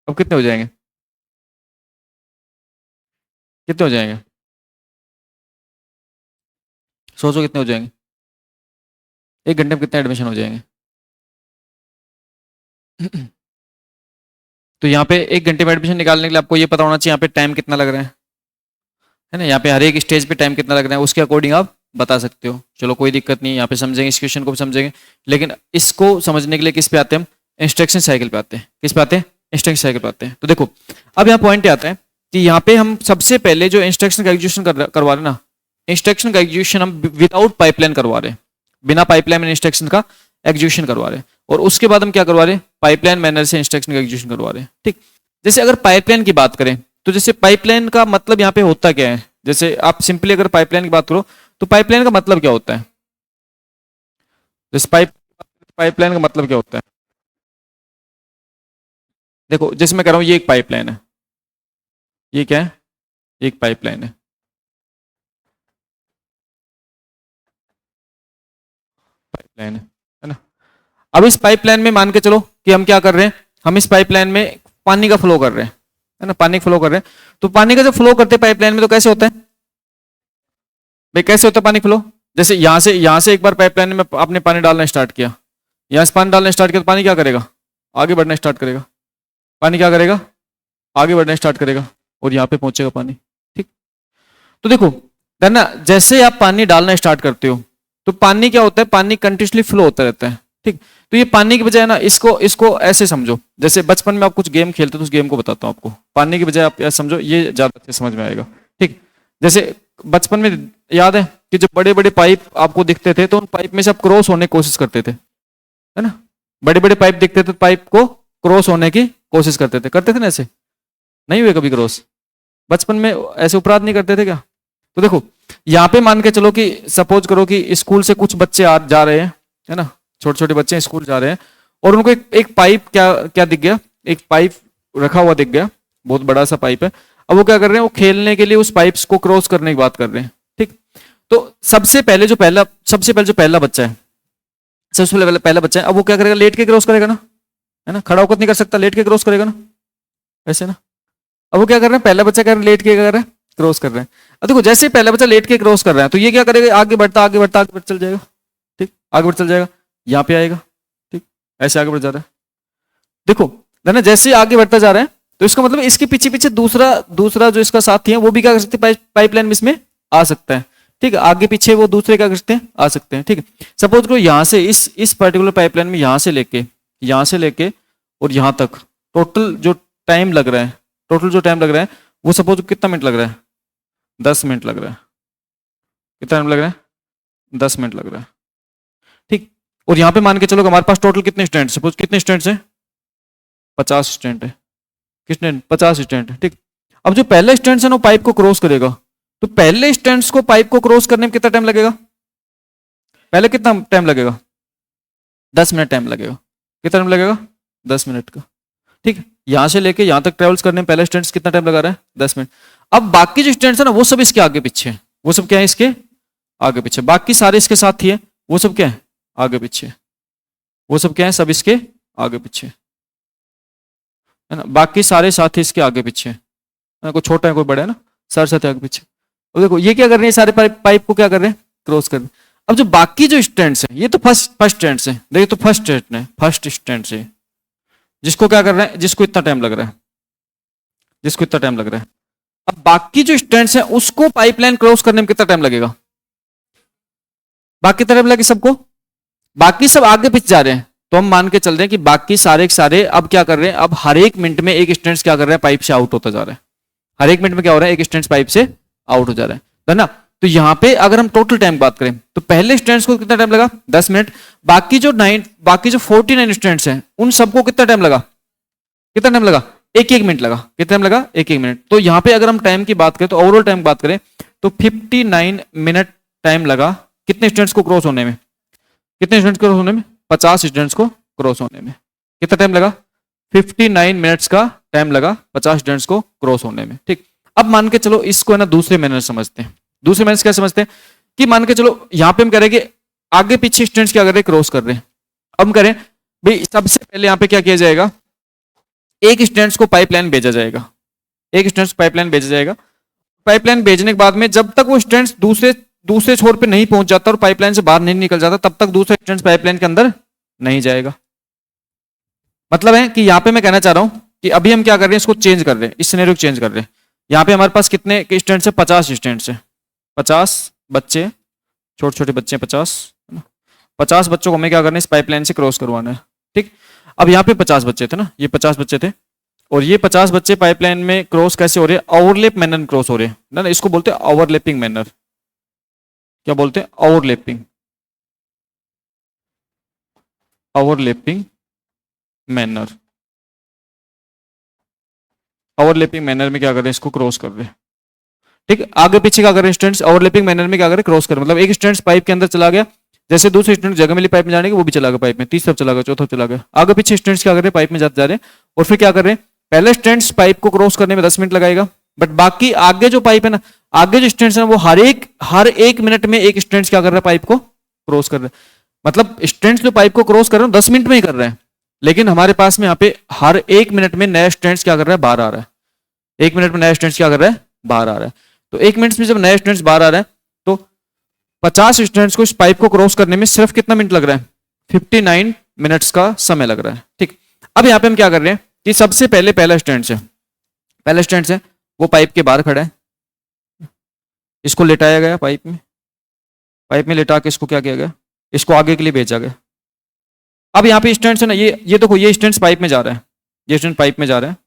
अब कितने हो जाएंगे, कितने हो जाएंगे, सोचो कितने हो जाएंगे, एक घंटे में कितने एडमिशन हो जाएंगे। तो यहाँ पे एक घंटे में एडमिशन निकालने के लिए आपको ये पता होना चाहिए यहाँ पे टाइम कितना लग रहा है ना, यहाँ पे हर एक स्टेज पे टाइम कितना लग रहा है उसके अकॉर्डिंग आप बता सकते हो। चलो कोई दिक्कत नहीं, यहाँ पे समझेंगे, इस क्वेश्चन को भी समझेंगे, लेकिन इसको समझने के लिए किस पे आते हैं हम, इंस्ट्रक्शन साइकिल पे आते हैं। किस पे आते हैं, इंस्ट्रक्शन साइकिल पे आते हैं। तो देखो अब यहाँ पॉइंट आता है कि यहाँ पे हम सबसे पहले जो इंस्ट्रक्शन का एग्जीक्यूशन करवा रहे हैं ना, इंस्ट्रक्शन का एग्जीक्यूशन हम विदाउट पाइपलाइन करवा रहे हैं, बिना पाइपलाइन में इंस्ट्रक्शन का एग्जीक्यूशन करवा रहे हैं, और उसके बाद हम क्या करवा रहे हैं, पाइपलाइन मैनर से इंस्ट्रक्शन का एग्जीक्यूशन करवा रहे हैं। ठीक, जैसे अगर पाइपलाइन की बात करें तो जैसे पाइपलाइन का मतलब यहाँ पे होता क्या है, जैसे आप सिंपली अगर पाइपलाइन की बात करो तो पाइपलाइन का मतलब क्या होता है, जैसे पाइपलाइन का मतलब क्या होता है, देखो जैसे मैं कह रहा हूँ ये एक पाइपलाइन है, ये क्या है, एक पाइपलाइन है, पाइपलाइन है ना। अब इस पाइपलाइन में मान के चलो कि हम क्या कर रहे हैं, हम इस पाइपलाइन में पानी का फ्लो कर रहे हैं, है ना, पानी का फ्लो कर रहे हैं। तो पानी का जब फ्लो करते हैं पाइपलाइन में तो कैसे होता है भाई, कैसे होता है पानी फ्लो, जैसे यहां से एक बार पाइपलाइन में आपने पानी डालना स्टार्ट किया, यहां से पानी डालना स्टार्ट किया तो पानी क्या करेगा, आगे बढ़ना स्टार्ट करेगा, पानी क्या करेगा, आगे बढ़ना स्टार्ट करेगा और यहाँ पे पहुंचेगा पानी। ठीक, तो देखो ना, जैसे आप पानी डालना स्टार्ट करते हो तो पानी क्या होता है, पानी कंटिन्यूसली फ्लो होता रहता है। ठीक, तो ये पानी की बजाय ना इसको इसको ऐसे समझो, जैसे बचपन में आप कुछ गेम खेलते तो उस गेम को बताता हूँ आपको, पानी की बजाय आप ऐसे समझो, ये ज्यादा अच्छे समझ में आएगा। ठीक, जैसे बचपन में याद है कि जब बड़े बड़े पाइप आपको दिखते थे तो उन पाइप में से आप क्रॉस होने की कोशिश करते थे, है ना, बड़े बड़े पाइप दिखते थे, पाइप को क्रॉस होने की कोशिश करते थे ना, ऐसे नहीं हुए कभी क्रॉस, बचपन में ऐसे अपराध नहीं करते थे क्या। तो देखो यहाँ पे मान के चलो कि सपोज करो कि स्कूल से कुछ बच्चे जा रहे हैं, है ना, छोटे छोटे बच्चे स्कूल जा रहे हैं और उनको एक पाइप क्या दिख गया, एक पाइप रखा हुआ दिख गया, बहुत बड़ा सा पाइप है। अब वो क्या कर रहे हैं, वो खेलने के लिए उस पाइप्स को क्रॉस करने की बात कर रहे हैं। ठीक, तो सबसे पहले जो पहला बच्चा है, सबसे पहले पहला बच्चा है, अब वो क्या करेगा, लेट के क्रॉस करेगा ना, है ना, खड़ा होकर नहीं कर सकता, लेट के क्रॉस करेगा ना, ऐसे ना। अब वो क्या कर रहे हैं, पहला बच्चा कर रहा है, लेट के कर रहा है, क्रॉस कर रहे हैं। अब देखो जैसे पहला बच्चा लेट के क्रॉस कर रहा है तो ये क्या करेगा, आगे बढ़ता चल जाएगा। ठीक, आगे बढ़ चल जाएगा, यहाँ पे आएगा, ठीक, ऐसे आगे बढ़ जा रहा है। देखो ना, जैसे आगे बढ़ता जा रहा है तो इसका मतलब इसके पीछे पीछे दूसरा जो इसका साथी है वो भी क्या कर सकते हैं, पाइपलाइन में इसमें आ सकता है। ठीक है, आगे पीछे वो दूसरे क्या कर सकते हैं, आ सकते हैं। ठीक है, सपोज करो यहाँ से इस पर्टिकुलर पाइपलाइन में यहाँ से लेके और यहाँ तक टोटल जो टाइम लग रहा है वो सपोज कितना मिनट लग रहा है, 10 मिनट लग रहा है। कितना टाइम लग रहा है, 10 मिनट लग रहा है। ठीक, और यहाँ पे मान के चलो हमारे पास टोटल कितने स्टूडेंट, सपोज कितने स्टूडेंट्स हैं, 50 स्टूडेंट है, कितने 50 स्टूडेंट है। ठीक, अब जो पहला स्टूडेंट है ना वो पाइप को क्रॉस करेगा तो पहले स्टैंड्स को पाइप को क्रॉस करने में कितना टाइम लगेगा? पहले कितना टाइम लगेगा? 10 मिनट टाइम लगेगा। कितना टाइम लगेगा? 10 मिनट का। ठीक है, यहां से लेके यहां तक ट्रेवल्स करने में पहले स्टैंड्स कितना टाइम लगा रहा है? 10 मिनट। अब बाकी जो स्टैंड्स है ना वो सब इसके आगे पीछे है। वो सब क्या है? इसके आगे पीछे। बाकी सारे इसके साथ ही है, वो सब क्या है? आगे पीछे। वो सब क्या है? सब इसके आगे पीछे है ना। बाकी सारे साथी इसके आगे पीछे है, कोई छोटा है कोई बड़ा है ना, सारे साथी आगे पीछे। अब देखो ये क्या कर रहे हैं? सारे पाइप को क्या कर रहे हैं? क्रॉस कर रहे हैं। अब जो बाकी जो स्टैंड्स हैं, ये तो फर्स्ट स्टैंड्स हैं। देखिए तो फर्स्ट स्टैंड है, जिसको क्या कर रहे हैं? जिसको इतना टाइम लग रहा है, जिसको इतना टाइम लग रहा है। अब बाकी जो स्टैंड्स हैं उसको पाइपलाइन क्रॉस करने में कितना टाइम लगेगा? बाकी कितना टाइम लगेगा सबको? बाकी सब आगे पीछे जा रहे हैं, तो हम मान के चल रहे हैं कि बाकी सारे के सारे अब क्या कर रहे हैं? अब हर एक मिनट में एक स्टैंड्स क्या कर रहे हैं? पाइप से आउट होता जा रहा है। हर एक मिनट में क्या हो रहा है? एक स्टैंड्स पाइप से आउट हो जा रहा है ना। तो यहाँ पे अगर हम टोटल टाइम बात करें तो पहले स्टैंड्स को कितना टाइम लगा? 10 मिनट। बाकी जो 49 स्टैंड्स हैं उन सबको कितना टाइम लगा? कितना टाइम लगा? एक मिनट लगा। कितना टाइम लगा? एक मिनट। तो यहाँ पे अगर हम टाइम की बात करें तो ओवरऑल टाइम बात करें तो 59 मिनट टाइम लगा कितने स्टैंड्स को क्रॉस होने में? कितने स्टूडेंट्स क्रॉस होने में? 50 स्टूडेंट्स को क्रॉस होने में। कितना टाइम लगा? 59 मिनट्स का टाइम लगा 50 स्टूडेंट्स को क्रॉस होने में। ठीक, अब मान के चलो इसको है ना दूसरे मैनर समझते हैं। दूसरे मैनर क्या समझते हैं कि मान के चलो यहां पे हम कह रहे हैं कि आगे पीछे स्टूडेंट्स क्या कर रहे हैं? क्रॉस कर रहे हैं। अब हम करें भाई सबसे पहले यहां पे क्या किया जाएगा? एक स्टूडेंट्स को पाइपलाइन भेजा जाएगा। एक स्टूडेंट्स पाइपलाइन भेजा जाएगा। पाइपलाइन भेजने के बाद में जब तक वो स्टूडेंट्स दूसरे छोर पे नहीं पहुंच जाता और पाइपलाइन से बाहर नहीं निकल जाता तब तक दूसरा स्टूडेंट्स पाइपलाइन के अंदर नहीं जाएगा। मतलब है कि यहां पे मैं कहना चाह रहा हूं कि अभी हम क्या कर रहे हैं? इसको चेंज कर रहे हैं, इस सिनेरियो को चेंज कर रहे हैं। यहां पे हमारे पास कितने स्टूडेंट्स है? 50 स्टूडेंट्स है। 50 बच्चे, छोटे छोटे बच्चे 50 है ना। 50 बच्चों को हमें क्या करना है? इस पाइपलाइन से क्रॉस करवाना है। ठीक, अब यहाँ पे 50 बच्चे थे ना, ये 50 बच्चे थे और ये 50 बच्चे पाइपलाइन में क्रॉस कैसे हो रहे हैं? ओवरलैप मैनर में क्रॉस हो रहे हैं ना। इसको बोलते हैं ओवरलैपिंग मैनर। क्या बोलते हैं? Overlapping. Overlapping manner. Overlapping manner में क्या कर रहे हैं? इसको क्रॉस कर रहे हैं। ठीक, आगे पीछे क्या कर रहे हैं? स्टूडेंट्स ओवरलैपिंग मैनर में क्या कर रहे हैं? क्रॉस कर रहे हैं। मतलब एक स्टूडेंट पाइप के अंदर चला गया, जैसे दूसरे स्टूडेंट जगह मिली पाइप में जाने की, वो भी चला गया पाइप में, तीसरा चला गया, चौथा चला गया। आगे पीछे स्टूडेंट्स क्या कर रहे हैं? पाइप में जाते जा रहे हैं। और फिर क्या कर रहे हैं? पहले स्टूडेंट्स पाइप को क्रॉस करने में 10 मिनट लगाएगा, बट बाकी आगे जो पाइप है ना, आगे जो स्टूडेंट्स है वो हर एक मिनट में एक स्टूडेंट्स क्या कर रहा है? पाइप को क्रॉस कर रहे हैं। मतलब स्टूडेंट्स जो पाइप को क्रॉस कर रहे हैं 10 मिनट में ही कर रहे हैं, लेकिन हमारे पास में यहाँ पे हर एक मिनट में नया स्टूडेंट्स क्या कर रहा है? बाहर आ रहा है। एक मिनट में नया स्टूडेंट्स क्या कर रहा है? बाहर आ रहा है। तो एक मिनट में जब नए स्टूडेंट्स बाहर आ रहे हैं तो 50 स्टूडेंट्स को इस पाइप को क्रॉस करने में सिर्फ कितना मिनट लग रहा है? 59 मिनट्स का समय लग रहा है। ठीक, अब यहाँ पे हम क्या कर रहे हैं कि सबसे पहले पहला स्टूडेंट्स है वो पाइप के बाहर खड़ा है, इसको लेटाया गया पाइप में लेटा के इसको क्या किया गया? इसको आगे के लिए भेजा गया। अब यहाँ पे स्टूडेंट्स है ना, ये देखो ये स्टूडेंट्स पाइप में जा रहा है, ये स्टूडेंट पाइप में जा रहा है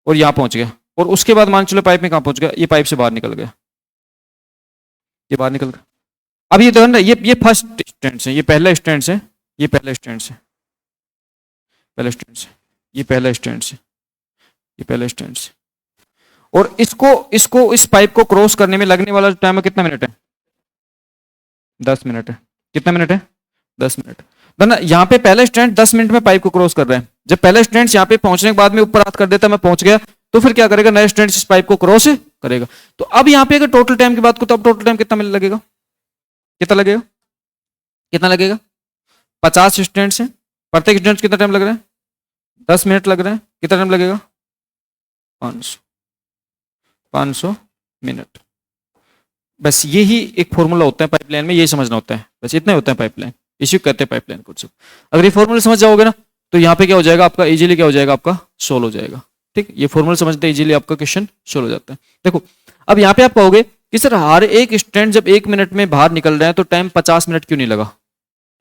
और यहाँ पहुंच गया। और उसके बाद मान चलो पाइप में कहाँ पहुंच गया? ये पाइप से बाहर निकल गया, ये बाहर निकल गया। अब ये देखो ना, ये फर्स्ट स्टूडेंट्स है, ये पहला स्टूडेंट्स है, ये पहला स्टूडेंट्स है, पहला स्टूडेंट्स है, ये पहला स्टूडेंट्स है, ये पहला स्टूडेंट्स है। और इसको इस पाइप को क्रॉस करने में लगने वाला टाइम कितना मिनट है? 10 मिनट है। कितना मिनट है? 10 मिनट। ना यहाँ पे पहला स्टूडेंट 10 मिनट में पाइप को क्रॉस कर रहा है। जब पहला स्टूडेंट यहाँ पे पहुंचने के बाद में ऊपर हाथ कर देता मैं पहुंच गया, तो फिर क्या करेगा? नया स्टूडेंट इस पाइप को क्रॉस करेगा। तो अब यहाँ पे अगर टोटल टाइम की बात करो तो अब टोटल टाइम कितना लगेगा? कितना लगेगा? कितना लगेगा? 50 स्टूडेंट्स हैं, प्रत्येक स्टूडेंट कितना टाइम लग रहा है? 10 मिनट लग रहा है। कितना टाइम लगेगा? 500 मिनट। बस यही एक फॉर्मूला होता है पाइपलाइन में, यही समझना होता है, बस इतना ही होता है पाइपलाइन। इसी को कहते हैं पाइपलाइन कॉन्सेप्ट। अगर ये फॉर्मूला समझ जाओगे ना तो यहाँ पे क्या हो जाएगा आपका? इजीली क्या हो जाएगा आपका? सोल्व हो जाएगा। ठीक, ये फॉर्मूला समझते इजीली आपका क्वेश्चन सोल्व हो जाता है। देखो अब यहाँ पे आप कहोगे कि सर हर एक स्टूडेंट जब 1 मिनट में बाहर निकल रहे हैं तो टाइम 50 मिनट क्यों नहीं लगा?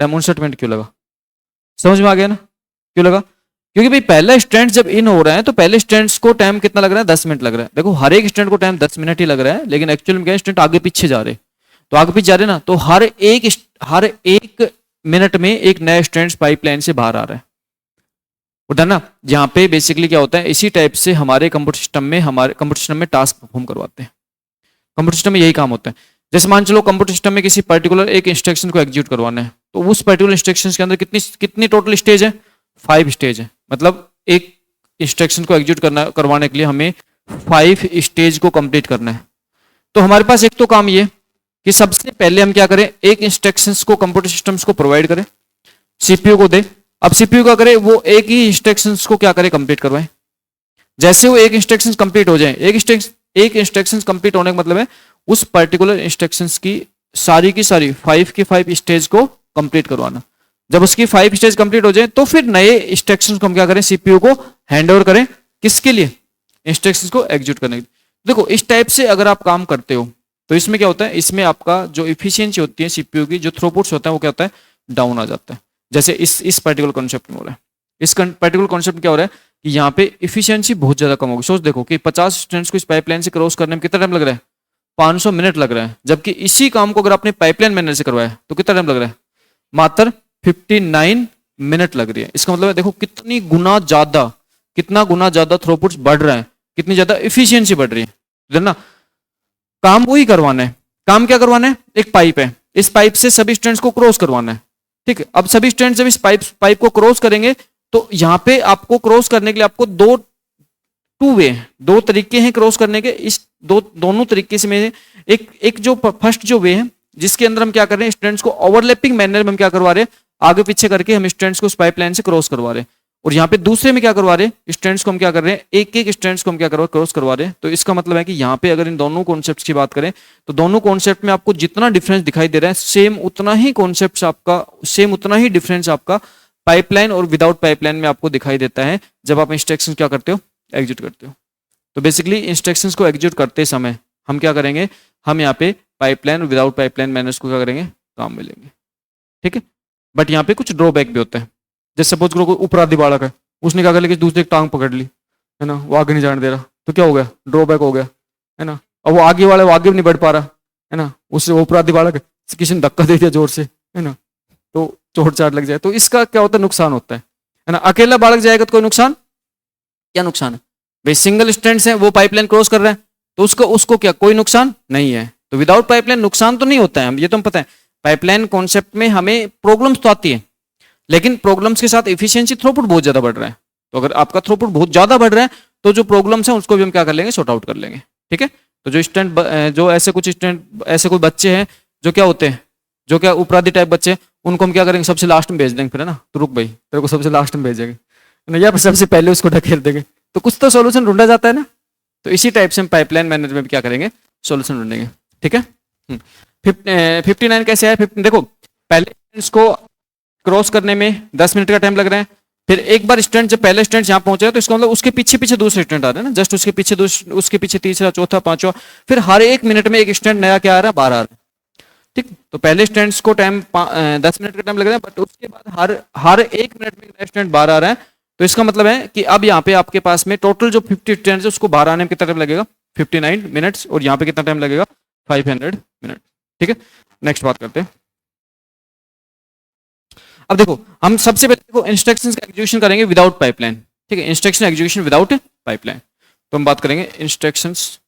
टाइम 59 मिनट क्यों लगा? समझ में आ गया ना क्यों लगा? क्योंकि भाई पहला स्टूडेंट जब इन हो रहा है तो पहले स्टूडेंट्स को टाइम कितना लग रहा है? 10 मिनट लग रहा है। देखो हर एक स्टूडेंट को टाइम 10 मिनट ही लग रहा है, लेकिन एक्चुअल में क्या स्टूडेंट आगे पीछे जा रहे हैं, तो आगे पीछे जा रहे हैं ना, तो हर एक मिनट में एक नया स्टूडेंट पाइपलाइन से बाहर आ रहा है। उधर ना जहाँ पे बेसिकली क्या होता है, इसी टाइप से हमारे कंप्यूटर सिस्टम में टास्क परफॉर्म करवाते हैं। कंप्यूटर सिस्टम में यही काम होता है। जैसे मान चलो कंप्यूटर सिस्टम में किसी पर्टिकुलर एक इंस्ट्रक्शन को एग्जीक्यूट करवाना है, तो उस पर्टिकुलर इंस्ट्रक्शन के अंदर कितनी कितनी टोटल स्टेज है? 5 स्टेज है। मतलब एक इंस्ट्रक्शन को एग्जीक्यूट करवाने के लिए हमें 5 स्टेज को कंप्लीट करना है। तो हमारे पास एक तो काम ये कि सबसे पहले हम क्या करें, एक इंस्ट्रक्शंस को कंप्यूटर सिस्टम्स को प्रोवाइड करें, सीपीयू को दे। अब सीपीयू का करे वो एक ही इंस्ट्रक्शंस को क्या करे, कंप्लीट करवाए। जैसे वो एक इंस्ट्रक्शंस कंप्लीट हो जाए, एक इंस्ट्रक्शंस कंप्लीट होने का मतलब है उस पर्टिकुलर इंस्ट्रक्शंस की सारी 5 की 5 स्टेज को कंप्लीट करवाना। जब उसकी 5 स्टेज कंप्लीट हो जाए तो फिर नए इंस्ट्रक्शंस को हम क्या करें, सीपीयू को हैंड ओवर करें। किसके लिए? इंस्ट्रक्शंस को एग्जीक्यूट करने के लिए। देखो इस टाइप से अगर आप काम करते हो तो इसमें क्या होता है, इसमें आपका जो इफिशियंसी होती है सीपीयू की, जो थ्रूपुट्स होता है वो क्या होता है, डाउन आ जाता है। जैसे इस पर्टिकुलर कॉन्सेप्ट में हो रहा है। इस पर्टिकुलर कॉन्सेप्ट में क्या हो रहा है कि यहाँ पे इफिशियंसी बहुत ज्यादा कम होगी। सोच देखो कि 50 स्टूडेंट्स को इस पाइपलाइन से क्रॉस करने में कितना टाइम लग रहा है, 500 मिनट लग रहा है। जबकि इसी काम को अगर आपने पाइपलाइन मैनेजर से करवाया तो कितना टाइम लग रहा है, मात्र 59 मिनट लग रही है। इसका मतलब है देखो कितना गुना ज्यादा थ्रूपुट बढ़ रहा है, कितनी ज्यादा इफिशियंसी बढ़ रही है ना। काम वही करवाना है। काम क्या करवाना है, एक पाइप है, इस पाइप से सभी स्टूडेंट्स को क्रॉस करवाना है। ठीक है, अब सभी स्टूडेंट जब इस पाइप को क्रॉस करेंगे तो यहां पे आपको क्रॉस करने के लिए आपको दो तरीके हैं क्रॉस करने के। इस दोनों तरीके से में एक जो फर्स्ट जो वे है जिसके अंदर हम क्या कर रहे हैं, स्टूडेंट्स को ओवरलैपिंग मैनर में हम क्या करवा रहे हैं, आगे पीछे करके हम स्टूडेंट्स को उस पाइपलाइन से क्रॉस करवा रहे हैं। और यहाँ पे दूसरे में क्या करवा रहे हैं, स्टूडेंट्स को हम क्या कर रहे हैं, एक एक स्टूडेंट्स को हम क्या करवा क्रॉस करवा रहे हैं। तो इसका मतलब है कि यहाँ पे अगर इन दोनों कॉन्सेप्ट्स की बात करें तो दोनों कॉन्सेप्ट में आपको जितना डिफरेंस दिखाई दे रहा है सेम उतना ही डिफरेंस आपका पाइपलाइन और विदाउट पाइपलाइन में आपको दिखाई देता है जब आप इंस्ट्रक्शन क्या करते हो, एग्जीक्यूट करते हो। तो बेसिकली इंस्ट्रक्शंस को एग्जीक्यूट करते समय हम क्या करेंगे, हम यहाँ पे पाइपलाइन और विदाउट पाइपलाइन मैनर्स को क्या करेंगे, काम में लेंगे। ठीक है, बट यहाँ पे कुछ ड्रॉबैक भी होता है। जैसे सपोज करो कोई उपराधि बालक है, उसने क्या कर लिया कि दूसरे की टांग पकड़ ली, है ना, वो आगे नहीं जाने दे रहा, तो क्या हो गया, ड्रॉबैक हो गया, है ना। अब वो आगे वाला वो आगे भी नहीं बढ़ पा रहा, है ना, उससे वो अपराधी बालक किसी ने धक्का दे दिया जोर से, है ना, तो चोट चाट लग जाए, तो इसका क्या होता है, नुकसान होता है ना। अकेला बालक जाएगा तो कोई नुकसान, क्या नुकसान है भाई, सिंगल स्टूडेंट्स है वो पाइपलाइन क्रॉस कर रहे हैं तो उसको क्या कोई नुकसान नहीं है। तो विदाउट पाइपलाइन नुकसान तो नहीं होता है, हम ये तो हम पता है। पाइपलाइन कॉन्सेप्ट में हमें प्रॉब्लम्स तो आती है, लेकिन प्रॉब्लम्स के साथ एफिशिएंसी थ्रूपुट बहुत ज्यादा बढ़ रहा है। तो अगर आपका थ्रूपुट बहुत ज्यादा बढ़ रहा है तो जो प्रॉब्लम्स है उसको भी हम क्या कर लेंगे, सॉर्ट आउट कर लेंगे। ठीक है, तो जो स्टूडेंट जो ऐसे कुछ स्टूडेंट ऐसे कोई बच्चे हैं जो क्या होते हैं, जो क्या उपराधी टाइप बच्चे, उनको हम क्या करेंगे, सबसे लास्ट में भेज देंगे फिर, है ना, तो रुक भाई तेरे को सबसे लास्ट में भेजेंगे ना, या सबसे पहले उसको ढकेल देंगे, तो कुछ तो सोल्यूशन ढूंढा जाता है ना। तो इसी टाइप से हम पाइपलाइन मैनेजमेंट में क्या करेंगे, सोल्यूशन ढूंढेंगे। ठीक है, 59 कैसे है, देखो पहले इसको क्रॉस करने में 10 मिनट का टाइम लग रहा है। फिर एक बार स्टूडेंट जब पहले स्टूडेंट यहाँ पहुंचे तो इसका मतलब उसके पीछे पीछे दूसरे स्टूडेंट आ रहे हैं ना, जस्ट उसके पीछे तीसरा, चौथा, पांचवा, फिर हर एक मिनट में एक स्टूडेंट नया क्या आ रहा है, बाहर आ रहा है। ठीक, तो पहले स्टूडेंट्स को टाइम 10 मिनट का टाइम लग रहा है, बट उसके बाद हर एक मिनट में एक नया स्टूडेंट बाहर आ रहा है। तो इसका मतलब है कि अब यहाँ पे आपके पास में टोटल जो 50 स्टूडेंट्स है उसको बाहर आने में कितना टाइम लगेगा, 59 मिनट्स, और यहाँ पे कितना टाइम लगेगा, 500 मिनट। ठीक है, नेक्स्ट बात करते हैं। अब देखो हम सबसे पहले देखो इंस्ट्रक्शंस का एग्जीक्यूशन करेंगे विदाउट पाइपलाइन। ठीक है, इंस्ट्रक्शन एग्जीक्यूशन विदाउट पाइपलाइन। तो हम बात करेंगे instructions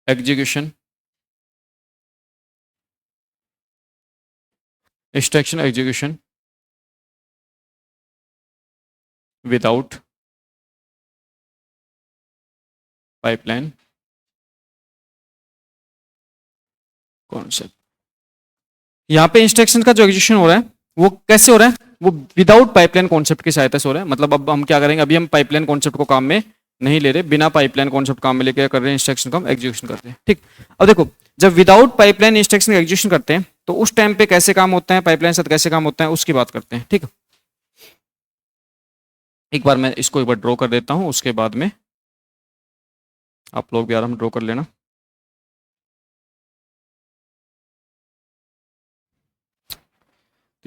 execution instruction execution without pipeline concept. यहाँ पे इंस्ट्रक्शन का जो एग्जीक्यूशन हो रहा है वो कैसे हो रहा है, वो विदाउट पाइपलाइन कॉन्सेप्ट की सहायता से हो रहा है। मतलब अब हम क्या करेंगे, अभी हम पाइपलाइन कॉन्सेप्ट को काम में नहीं ले रहे, बिना पाइपलाइन कॉन्सेप्ट काम में लेके कर रहे हैं, इंस्ट्रक्शन का हम एग्जीक्यूशन करते हैं। ठीक, अब देखो जब विदाउट पाइपलाइन इंस्ट्रक्शन एग्जीक्यूशन करते हैं तो उस टाइम पे कैसे काम होता है, पाइपलाइन साथ कैसे काम होता है उसकी बात करते हैं। ठीक, एक बार मैं इसको एक बार ड्रॉ कर देता हूं, उसके बाद में आप लोग भी आराम ड्रॉ कर लेना।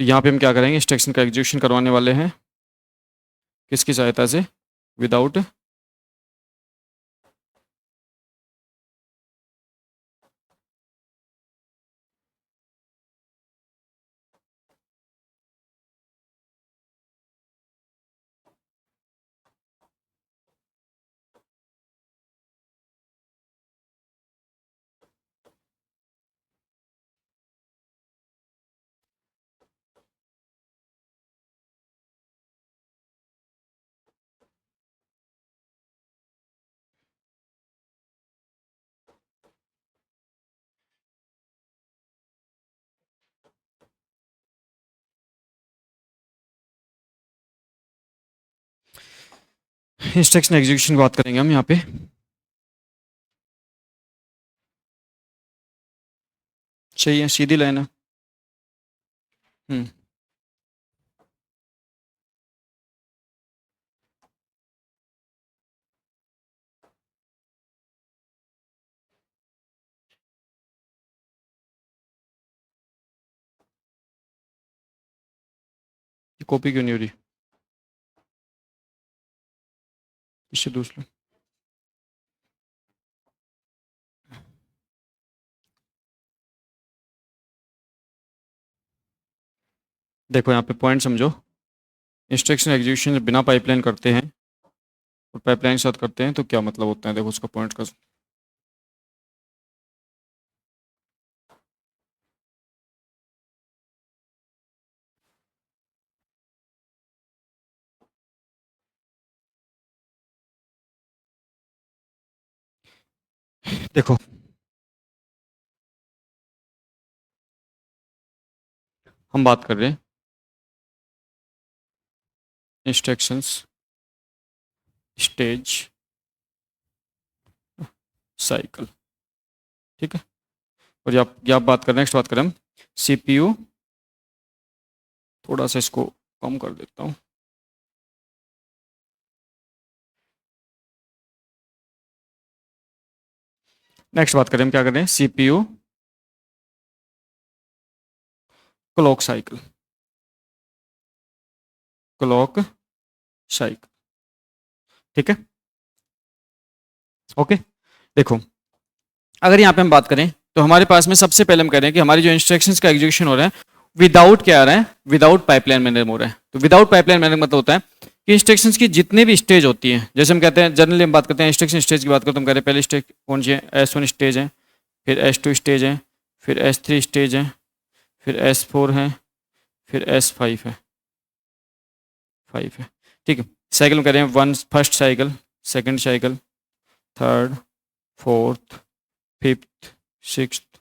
तो यहाँ पे हम क्या करेंगे, इंस्ट्रक्शन का एग्जीक्यूशन करवाने वाले हैं, किसकी सहायता से, विदाउट इंस्ट्रक्शन एग्जीक्यूशन की बात करेंगे हम यहाँ पे। सही है, सीधी लाइन है। हम्म। कॉपी क्यों नहीं हो रही? इससे दूसरा देखो, यहाँ पे पॉइंट समझो। इंस्ट्रक्शन एग्जीक्यूशन बिना पाइपलाइन करते हैं और पाइपलाइन के साथ करते हैं तो क्या मतलब होता है, देखो उसका पॉइंट का। देखो, हम बात कर रहे हैं इंस्ट्रक्शंस स्टेज साइकिल, ठीक है। और ये आप बात कर रहे हैं, नेक्स्ट बात करें हम सीपीयू। थोड़ा सा इसको कम कर देता हूँ। नेक्स्ट बात करें हम क्या कर रहे हैं, CPU clock cycle. Clock cycle, ठीक है, ओके। देखो, अगर यहाँ पे हम बात करें तो हमारे पास में सबसे पहले हम कह रहे हैं कि हमारी जो इंस्ट्रक्शंस का एग्जीक्यूशन हो रहा है विदाउट क्या आ रहा है, विदाउट पाइपलाइन मैनर में हो रहा है। तो विदाउट पाइपलाइन मैनर मतलब होता है कि इंस्ट्रक्शंस की जितने भी स्टेज होती है, जैसे हम कहते हैं जनरली हम बात करते हैं इंस्ट्रक्शन स्टेज की बात करते हैं, हम कह रहे हैं पहले स्टेज कौन सी है, S1 स्टेज है, फिर S2 स्टेज है, फिर S3 स्टेज है, फिर S4 है, फिर S5 है, 5 है, ठीक है। साइकिल में कह रहे हैं one first cycle, second cycle, third, fourth, fifth, sixth,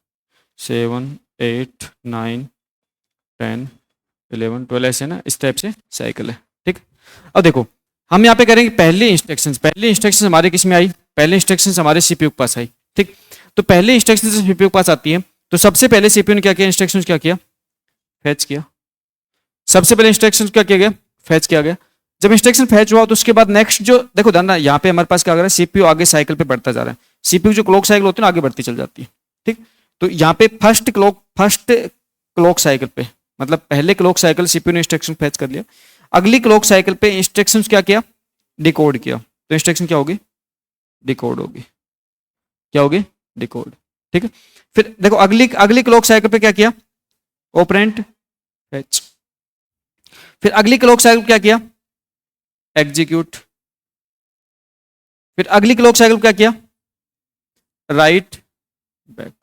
7, 8, 9, 10, 11, 12, ऐसे ना, इस टाइप से साइकिल है, ठीक। अब देखो, हम यहाँ पे करेंगे पहली इंस्ट्रक्शन हमारे किस में आई, पहले इंस्ट्रक्शन हमारे सीपीयू के पास आई, ठीक। तो पहले इंस्ट्रक्शन सीपीयू के पास आती है, तो सबसे पहले सीपीयू ने क्या किया, इंस्ट्रक्शन क्या किया, फैच किया। सबसे पहले इंस्ट्रक्शन क्या किया गया, फैच किया गया। जब इंस्ट्रक्शन फैच हुआ तो उसके बाद नेक्स्ट जो देखो ध्यान, यहाँ पे हमारे पास क्या कर रहा है, सीपीयू आगे साइकिल पे बढ़ता जा रहा है। सीपीयू जो क्लॉक साइकिल होती है ना, आगे बढ़ती चल जाती है, ठीक। तो यहाँ पे फर्स्ट क्लॉक साइकिल पे, मतलब पहले क्लॉक साइकिल सीपीयू ने इंस्ट्रक्शन फैच कर लिया, अगली क्लॉक साइकिल पे इंस्ट्रक्शन क्या किया, डिकोड किया। तो इंस्ट्रक्शन क्या होगी, डिकोड होगी, क्या होगी, डिकोड, ठीक है। फिर देखो अगली अगली क्लॉक साइकिल पे क्या किया, ऑपरेंड फैच। फिर अगली क्लॉक साइकिल क्या किया, एग्जीक्यूट। फिर अगली क्लॉक साइकिल क्या किया, राइट बैक।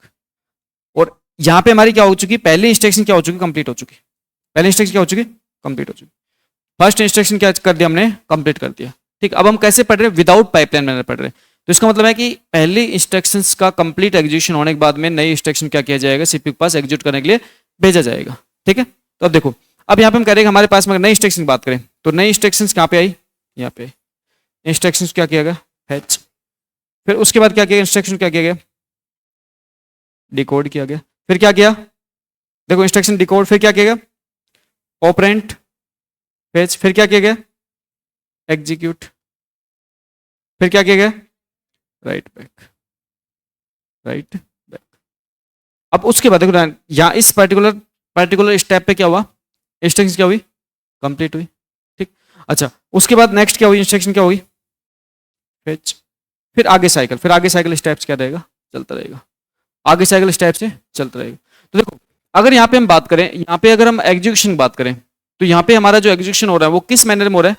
और यहां पे हमारी क्या हो चुकी, पहली इंस्ट्रक्शन क्या हो चुकी, कंप्लीट हो चुकी। पहली इंस्ट्रक्शन क्या हो चुकी, कंप्लीट हो चुकी। फर्स्ट इंस्ट्रक्शन क्या कर दिया हमने, कंप्लीट कर दिया, ठीक। अब हम कैसे पढ़ रहे हैं, विदाउट पाइपलाइन मैनर पढ़ रहे हैं। तो इसका मतलब है कि पहली इंस्ट्रक्शंस का कंप्लीट एग्जीक्यूशन होने के बाद में नई इंस्ट्रक्शन क्या किया जाएगा, सीपीयू के पास एग्जीक्यूट करने के लिए भेजा जाएगा, ठीक है। तो अब देखो, अब यहाँ पे हम कह रहे हैं हमारे पास में नई इंस्ट्रक्शन की बात करें तो नई इंस्ट्रक्शंस कहाँ पे आई, यहाँ पे इंस्ट्रक्शंस क्या किया गया, फैच। फिर उसके बाद क्या किया, इंस्ट्रक्शन क्या किया गया, डिकोड किया गया। फिर क्या किया, देखो इंस्ट्रक्शन डिकोड, फिर क्या किया गया, ऑपरेंट फैच। फिर क्या किया गया, एग्जीक्यूट। फिर क्या किया गया, राइट बैक, राइट बैक। अब उसके बाद देखो यहाँ इस पर्टिकुलर स्टेप पे क्या हुआ, इंस्ट्रक्शन क्या हुई, कंप्लीट हुई, ठीक। अच्छा, उसके बाद नेक्स्ट क्या हुई, इंस्ट्रक्शन क्या हुई, फैच। फिर आगे साइकिल स्टेप्स क्या रहेगा, चलता रहेगा, आगे साइकिल स्टेप से चलता रहेगा। तो देखो, अगर यहाँ पे हम बात करें, यहाँ पे अगर हम एग्जीक्यूशन की बात करें तो यहाँ पे हमारा जो एग्जीक्यूशन हो रहा है वो किस मैनर में हो रहा है,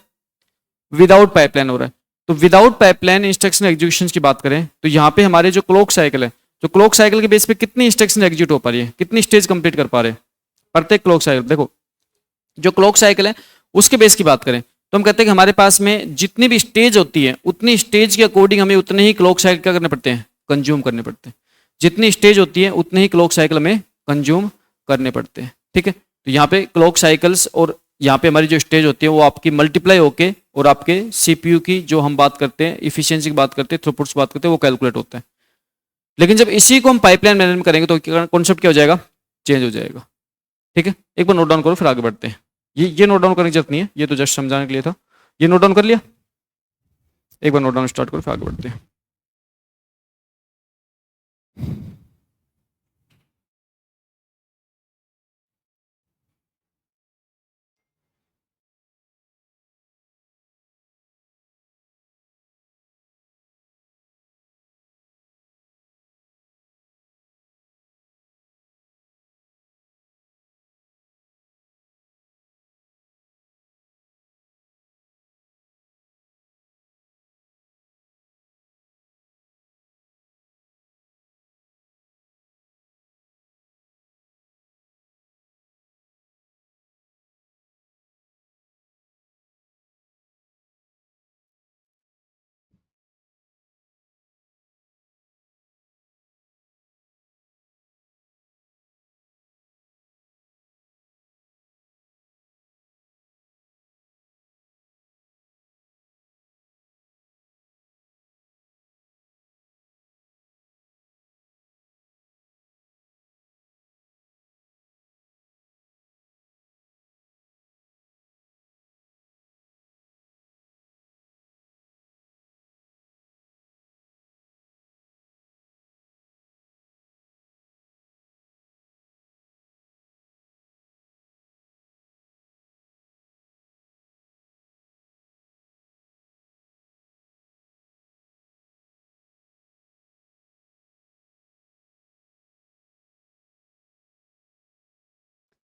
विदाउट पाइपलाइन हो रहा है। तो विदाउट पाइपलाइन इंस्ट्रक्शन एग्जीक्यूशन की बात करें तो यहाँ पे हमारे जो क्लॉक साइकिल है, जो क्लॉक साइकिल के बेस पे कितनी इंस्ट्रक्शन एग्जीक्यूट हो पा रही है, कितनी स्टेज कंप्लीट कर पा रहे हैं प्रत्येक क्लॉक साइकिल। देखो, जो क्लॉक साइकिल है उसके बेस की बात करें तो हम कहते हैं कि हमारे पास में जितनी भी स्टेज होती है उतनी स्टेज के अकॉर्डिंग हमें उतने ही क्लॉक साइकिल क्या करने पड़ते हैं, कंज्यूम करने पड़ते हैं। जितनी स्टेज होती है उतने ही क्लॉक साइकिल में कंज्यूम करने पड़ते हैं, ठीक है। तो यहाँ पे क्लॉक साइकिल्स और यहाँ पे हमारी जो स्टेज होती है वो आपकी मल्टीप्लाई होके और आपके सीपीयू की जो हम बात करते हैं, इफिशियंसी की बात करते हैं, थ्रूपुट की बात करते हैं, वो कैलकुलेट होता है। लेकिन जब इसी को हम पाइपलाइन मैनेजमेंट करेंगे तो कॉन्सेप्ट क्या हो जाएगा, चेंज हो जाएगा। ठीक है, एक बार नोट डाउन करो फिर आगे बढ़ते हैं। ये नोट डाउन करने की जरूरत नहीं है, ये तो जस्ट समझाने के लिए था। ये नोट डाउन कर लिया, एक बार नोट डाउन स्टार्ट करो फिर आगे बढ़ते हैं।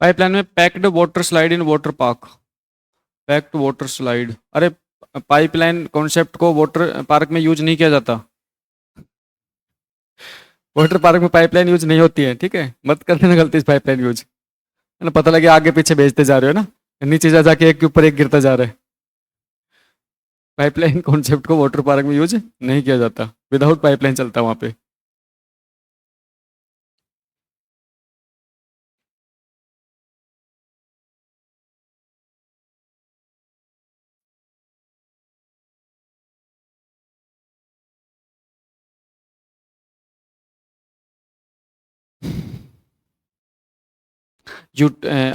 पाइपलाइन में packed water slide in water park, packed water slide, अरे पाइपलाइन कॉन्सेप्ट को वाटर पार्क में यूज नहीं किया जाता। वाटर पार्क में पाइपलाइन यूज नहीं होती है, ठीक है, मत कर देना गलती से पाइपलाइन यूज, है ना, पता लगे आगे पीछे भेजते जा रहे हो ना, नीचे जा जाके एक के ऊपर एक गिरता जा रहा है। पाइपलाइन कॉन्सेप्ट को वाटर पार्क में यूज नहीं किया जाता, विदाउट पाइपलाइन चलता है वहां पे। जो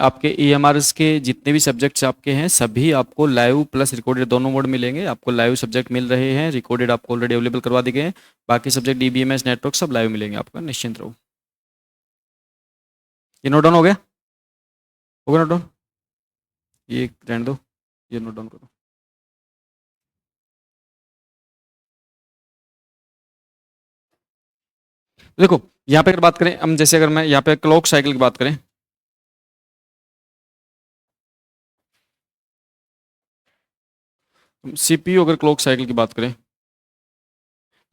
आपके ईएमआरएस के जितने भी सब्जेक्ट्स आपके हैं सभी आपको लाइव प्लस रिकॉर्डेड दोनों मोड मिलेंगे। आपको लाइव सब्जेक्ट मिल रहे हैं, रिकॉर्डेड आपको ऑलरेडी अवेलेबल करवा दिए गए हैं। बाकी सब्जेक्ट डीबीएमएस नेटवर्क सब लाइव मिलेंगे आपका, निश्चिंत रहो। ये नोट डाउन हो गया नोट डाउन, ये रहने दो, ये नोट डाउन करो। देखो यहाँ पे अगर बात करें हम, जैसे अगर मैं यहाँ पे क्लॉक साइकिल की बात करें, सीपीयू अगर क्लॉक साइकिल की बात करें,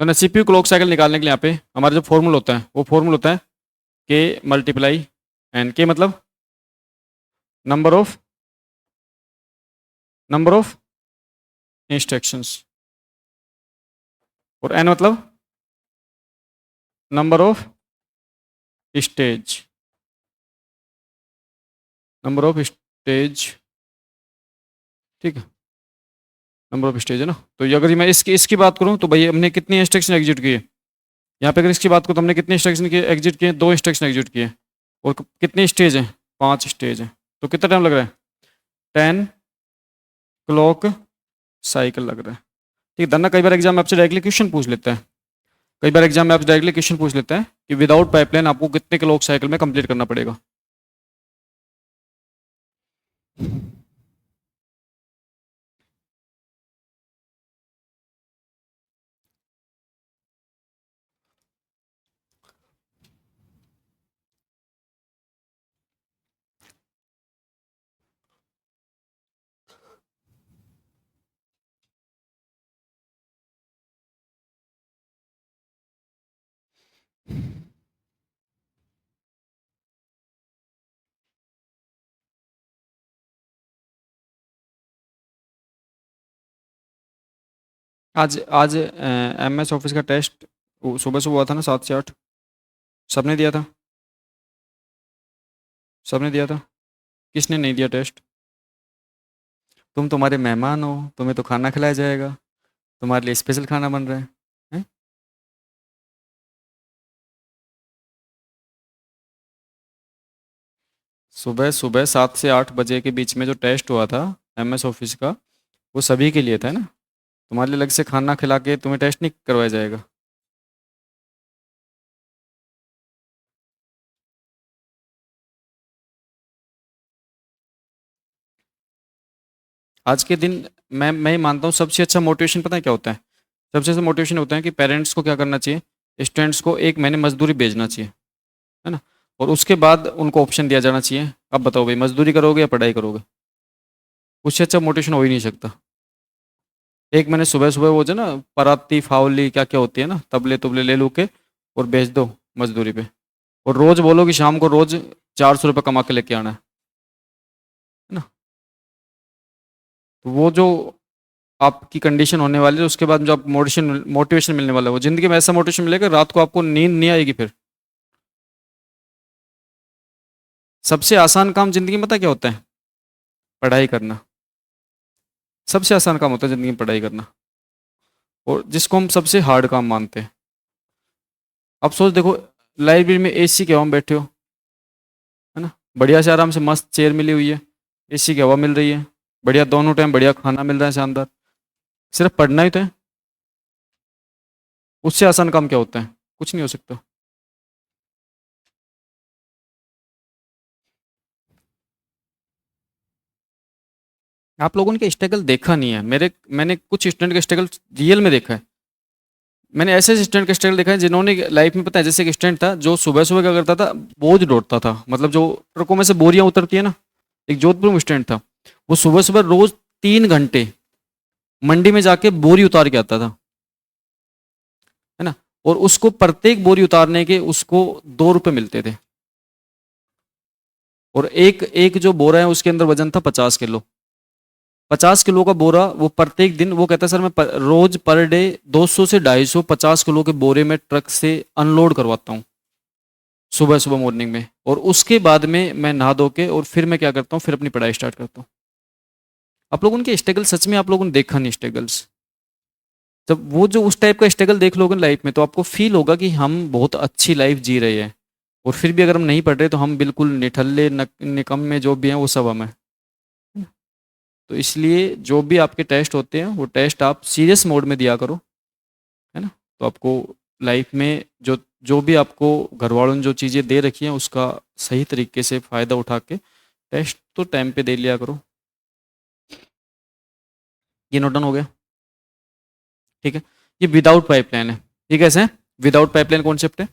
तो ना सीपीयू क्लॉक साइकिल निकालने के लिए यहाँ पे हमारा जो फॉर्मूला होता है वो फॉर्मूला होता है के मल्टीप्लाई एन, के मतलब नंबर ऑफ इंस्ट्रक्शंस, और एन मतलब number of stage, number of stage, ठीक है, नंबर ऑफ स्टेज है ना। तो ये अगर मैं इसकी इसकी बात करूं तो भाई हमने कितनी इंस्ट्रक्शन एग्जीक्यूट किए, यहाँ पे अगर इसकी बात करूं तो हमने कितने इंस्ट्रक्शन किए एग्जीक्यूट किए, 2 इंस्ट्रक्शन एग्जीक्यूट किए, और कितने स्टेज हैं, 5 स्टेज हैं, तो कितना टाइम लग रहा है, 10 क्लॉक साइकिल लग रहा है। ठीक है ना, कई बार एग्जाम में आपसे डायरेक्टली क्वेश्चन पूछ लेता है, कई बार एग्जाम में आपसे डायरेक्टली क्वेश्चन पूछ लेता है कि विदाउट पाइपलाइन आपको कितने क्लॉक साइकिल में कंप्लीट करना पड़ेगा। आज आज एमएस ऑफिस का टेस्ट सुबह से हुआ था ना, 7 से 8, सबने दिया था, सबने दिया था, किसने नहीं दिया टेस्ट? तुम तुम्हारे मेहमान हो, तुम्हें तो खाना खिलाया जाएगा, तुम्हारे लिए स्पेशल खाना बन रहा है। हैं? सुबह सुबह 7 से 8 बजे के बीच में जो टेस्ट हुआ था MS ऑफिस का, वो सभी के लिए था ना। तुम्हारे लिए अलग से खाना खिला के तुम्हें टेस्ट नहीं करवाया जाएगा। आज के दिन मैं ही मानता हूँ सबसे अच्छा मोटिवेशन पता है क्या होता है? सबसे अच्छा मोटिवेशन होता है कि पेरेंट्स को क्या करना चाहिए, स्टूडेंट्स को एक महीने मजदूरी भेजना चाहिए, है ना। और उसके बाद उनको ऑप्शन दिया जाना चाहिए, अब बताओ भाई मजदूरी करोगे या पढ़ाई करोगे? उससे अच्छा मोटिवेशन हो ही नहीं सकता। एक महीने सुबह सुबह वो जो ना पराती फावली क्या क्या होती है ना, तबले तुबले ले लू के और भेज दो मजदूरी पे। और रोज बोलो कि शाम को रोज 400 रुपये कमा के लेके आना है ना। तो वो जो आपकी कंडीशन होने वाली है, उसके बाद जो आप मोटिवेशन मोटिवेशन मिलने वाला है, वो जिंदगी में ऐसा मोटिवेशन मिलेगा रात को आपको नींद नहीं आएगी फिर। सबसे आसान काम जिंदगी में पता है क्या होता है? पढ़ाई करना। सबसे आसान काम होता है जिंदगी में पढ़ाई करना, और जिसको हम सबसे हार्ड काम मानते हैं। अब सोच देखो, लाइब्रेरी में AC के हवा में बैठे हो, है ना, बढ़िया से आराम से मस्त चेयर मिली हुई है, AC की हवा मिल रही है, बढ़िया दोनों टाइम बढ़िया खाना मिल रहा है शानदार, सिर्फ पढ़ना ही तो है। उससे आसान काम क्या होता है? कुछ नहीं हो सकता। आप लोगों ने क्या स्ट्रगल देखा नहीं है, मैंने कुछ स्टूडेंट का स्ट्रगल रियल में देखा है। मैंने ऐसे स्टूडेंट का स्ट्रगल देखा है जिन्होंने लाइफ में, पता है, जैसे एक स्टूडेंट था जो सुबह सुबह क्या करता था, बोझ ढोता था, मतलब जो ट्रकों में से बोरियां उतरती है ना। एक जोधपुर में स्टूडेंट था, वो सुबह सुबह रोज 3 घंटे मंडी में जाके बोरी उतार के आता था, है ना। और उसको प्रत्येक बोरी उतारने के उसको 2 रुपए मिलते थे। और एक एक जो बोरा है उसके अंदर वजन था 50 किलो। 50 किलो का बोरा वो प्रत्येक दिन, वो कहता है सर मैं रोज पर डे 200 से 250 50 किलो के बोरे में ट्रक से अनलोड करवाता हूँ सुबह सुबह मॉर्निंग में। और उसके बाद में मैं नहा धो के और फिर मैं क्या करता हूँ, फिर अपनी पढ़ाई स्टार्ट करता हूँ। आप लोगों के स्ट्रगल सच में आप लोगों ने देखा नहीं स्ट्रगल्स। जब वो जो उस टाइप का स्ट्रगल देख लोगे लाइफ में, तो आपको फील होगा कि हम बहुत अच्छी लाइफ जी रहे हैं। और फिर भी अगर हम नहीं पढ़ रहे तो हम बिल्कुल निठल्ले निकम्मे जो भी हैं वो सब हम हैं। तो इसलिए जो भी आपके टेस्ट होते हैं वो टेस्ट आप सीरियस मोड में दिया करो, है ना। तो आपको लाइफ में जो जो भी आपको घर वालों ने जो चीज़ें दे रखी हैं उसका सही तरीके से फ़ायदा उठा के टेस्ट तो टाइम पे दे लिया करो। ये नोट डाउन हो गया? ठीक है। ये विदाउट पाइपलाइन है। ये कैसे है? विदाउट पाइपलाइन कॉन्सेप्ट है।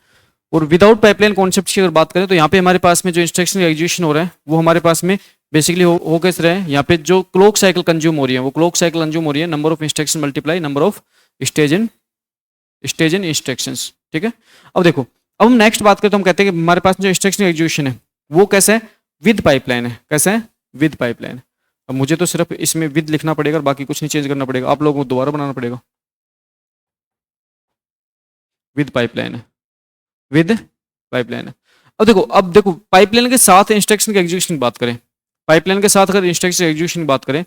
और विदाउट पाइपलाइन कॉन्सेप्ट की अगर बात करें तो यहाँ पे हमारे पास में जो इंस्ट्रक्शन एग्जीक्यूशन हो रहा है वो हमारे पास में बेसिकली हो कैसे रहा है, यहाँ पे जो क्लॉक साइकिल कंज्यूम हो रही है वो क्लॉक साइकिल कंज्यूम हो रही है, number of instruction multiply number of stage in instructions. ठीक है। अब देखो, अब हम नेक्स्ट बात करते हैं, हम कहते हैं कि हमारे पास जो इंस्ट्रक्शन एग्जीक्यूशन है वो कैसा है? विद पाइपलाइन है। कैसा है? With pipeline. अब मुझे तो सिर्फ इसमें विद लिखना पड़ेगा और बाकी कुछ नहीं चेंज करना पड़ेगा, आप लोगों को दोबारा बनाना पड़ेगा। विद पाइपलाइन है। विद पाइपलाइन है। अब देखो पाइपलाइन के साथ इंस्ट्रक्शन के एग्जीक्यूशन की बात करें, पाइपलाइन के साथ अगर इंस्ट्रक्शन एग्जीक्यूशन की बात करें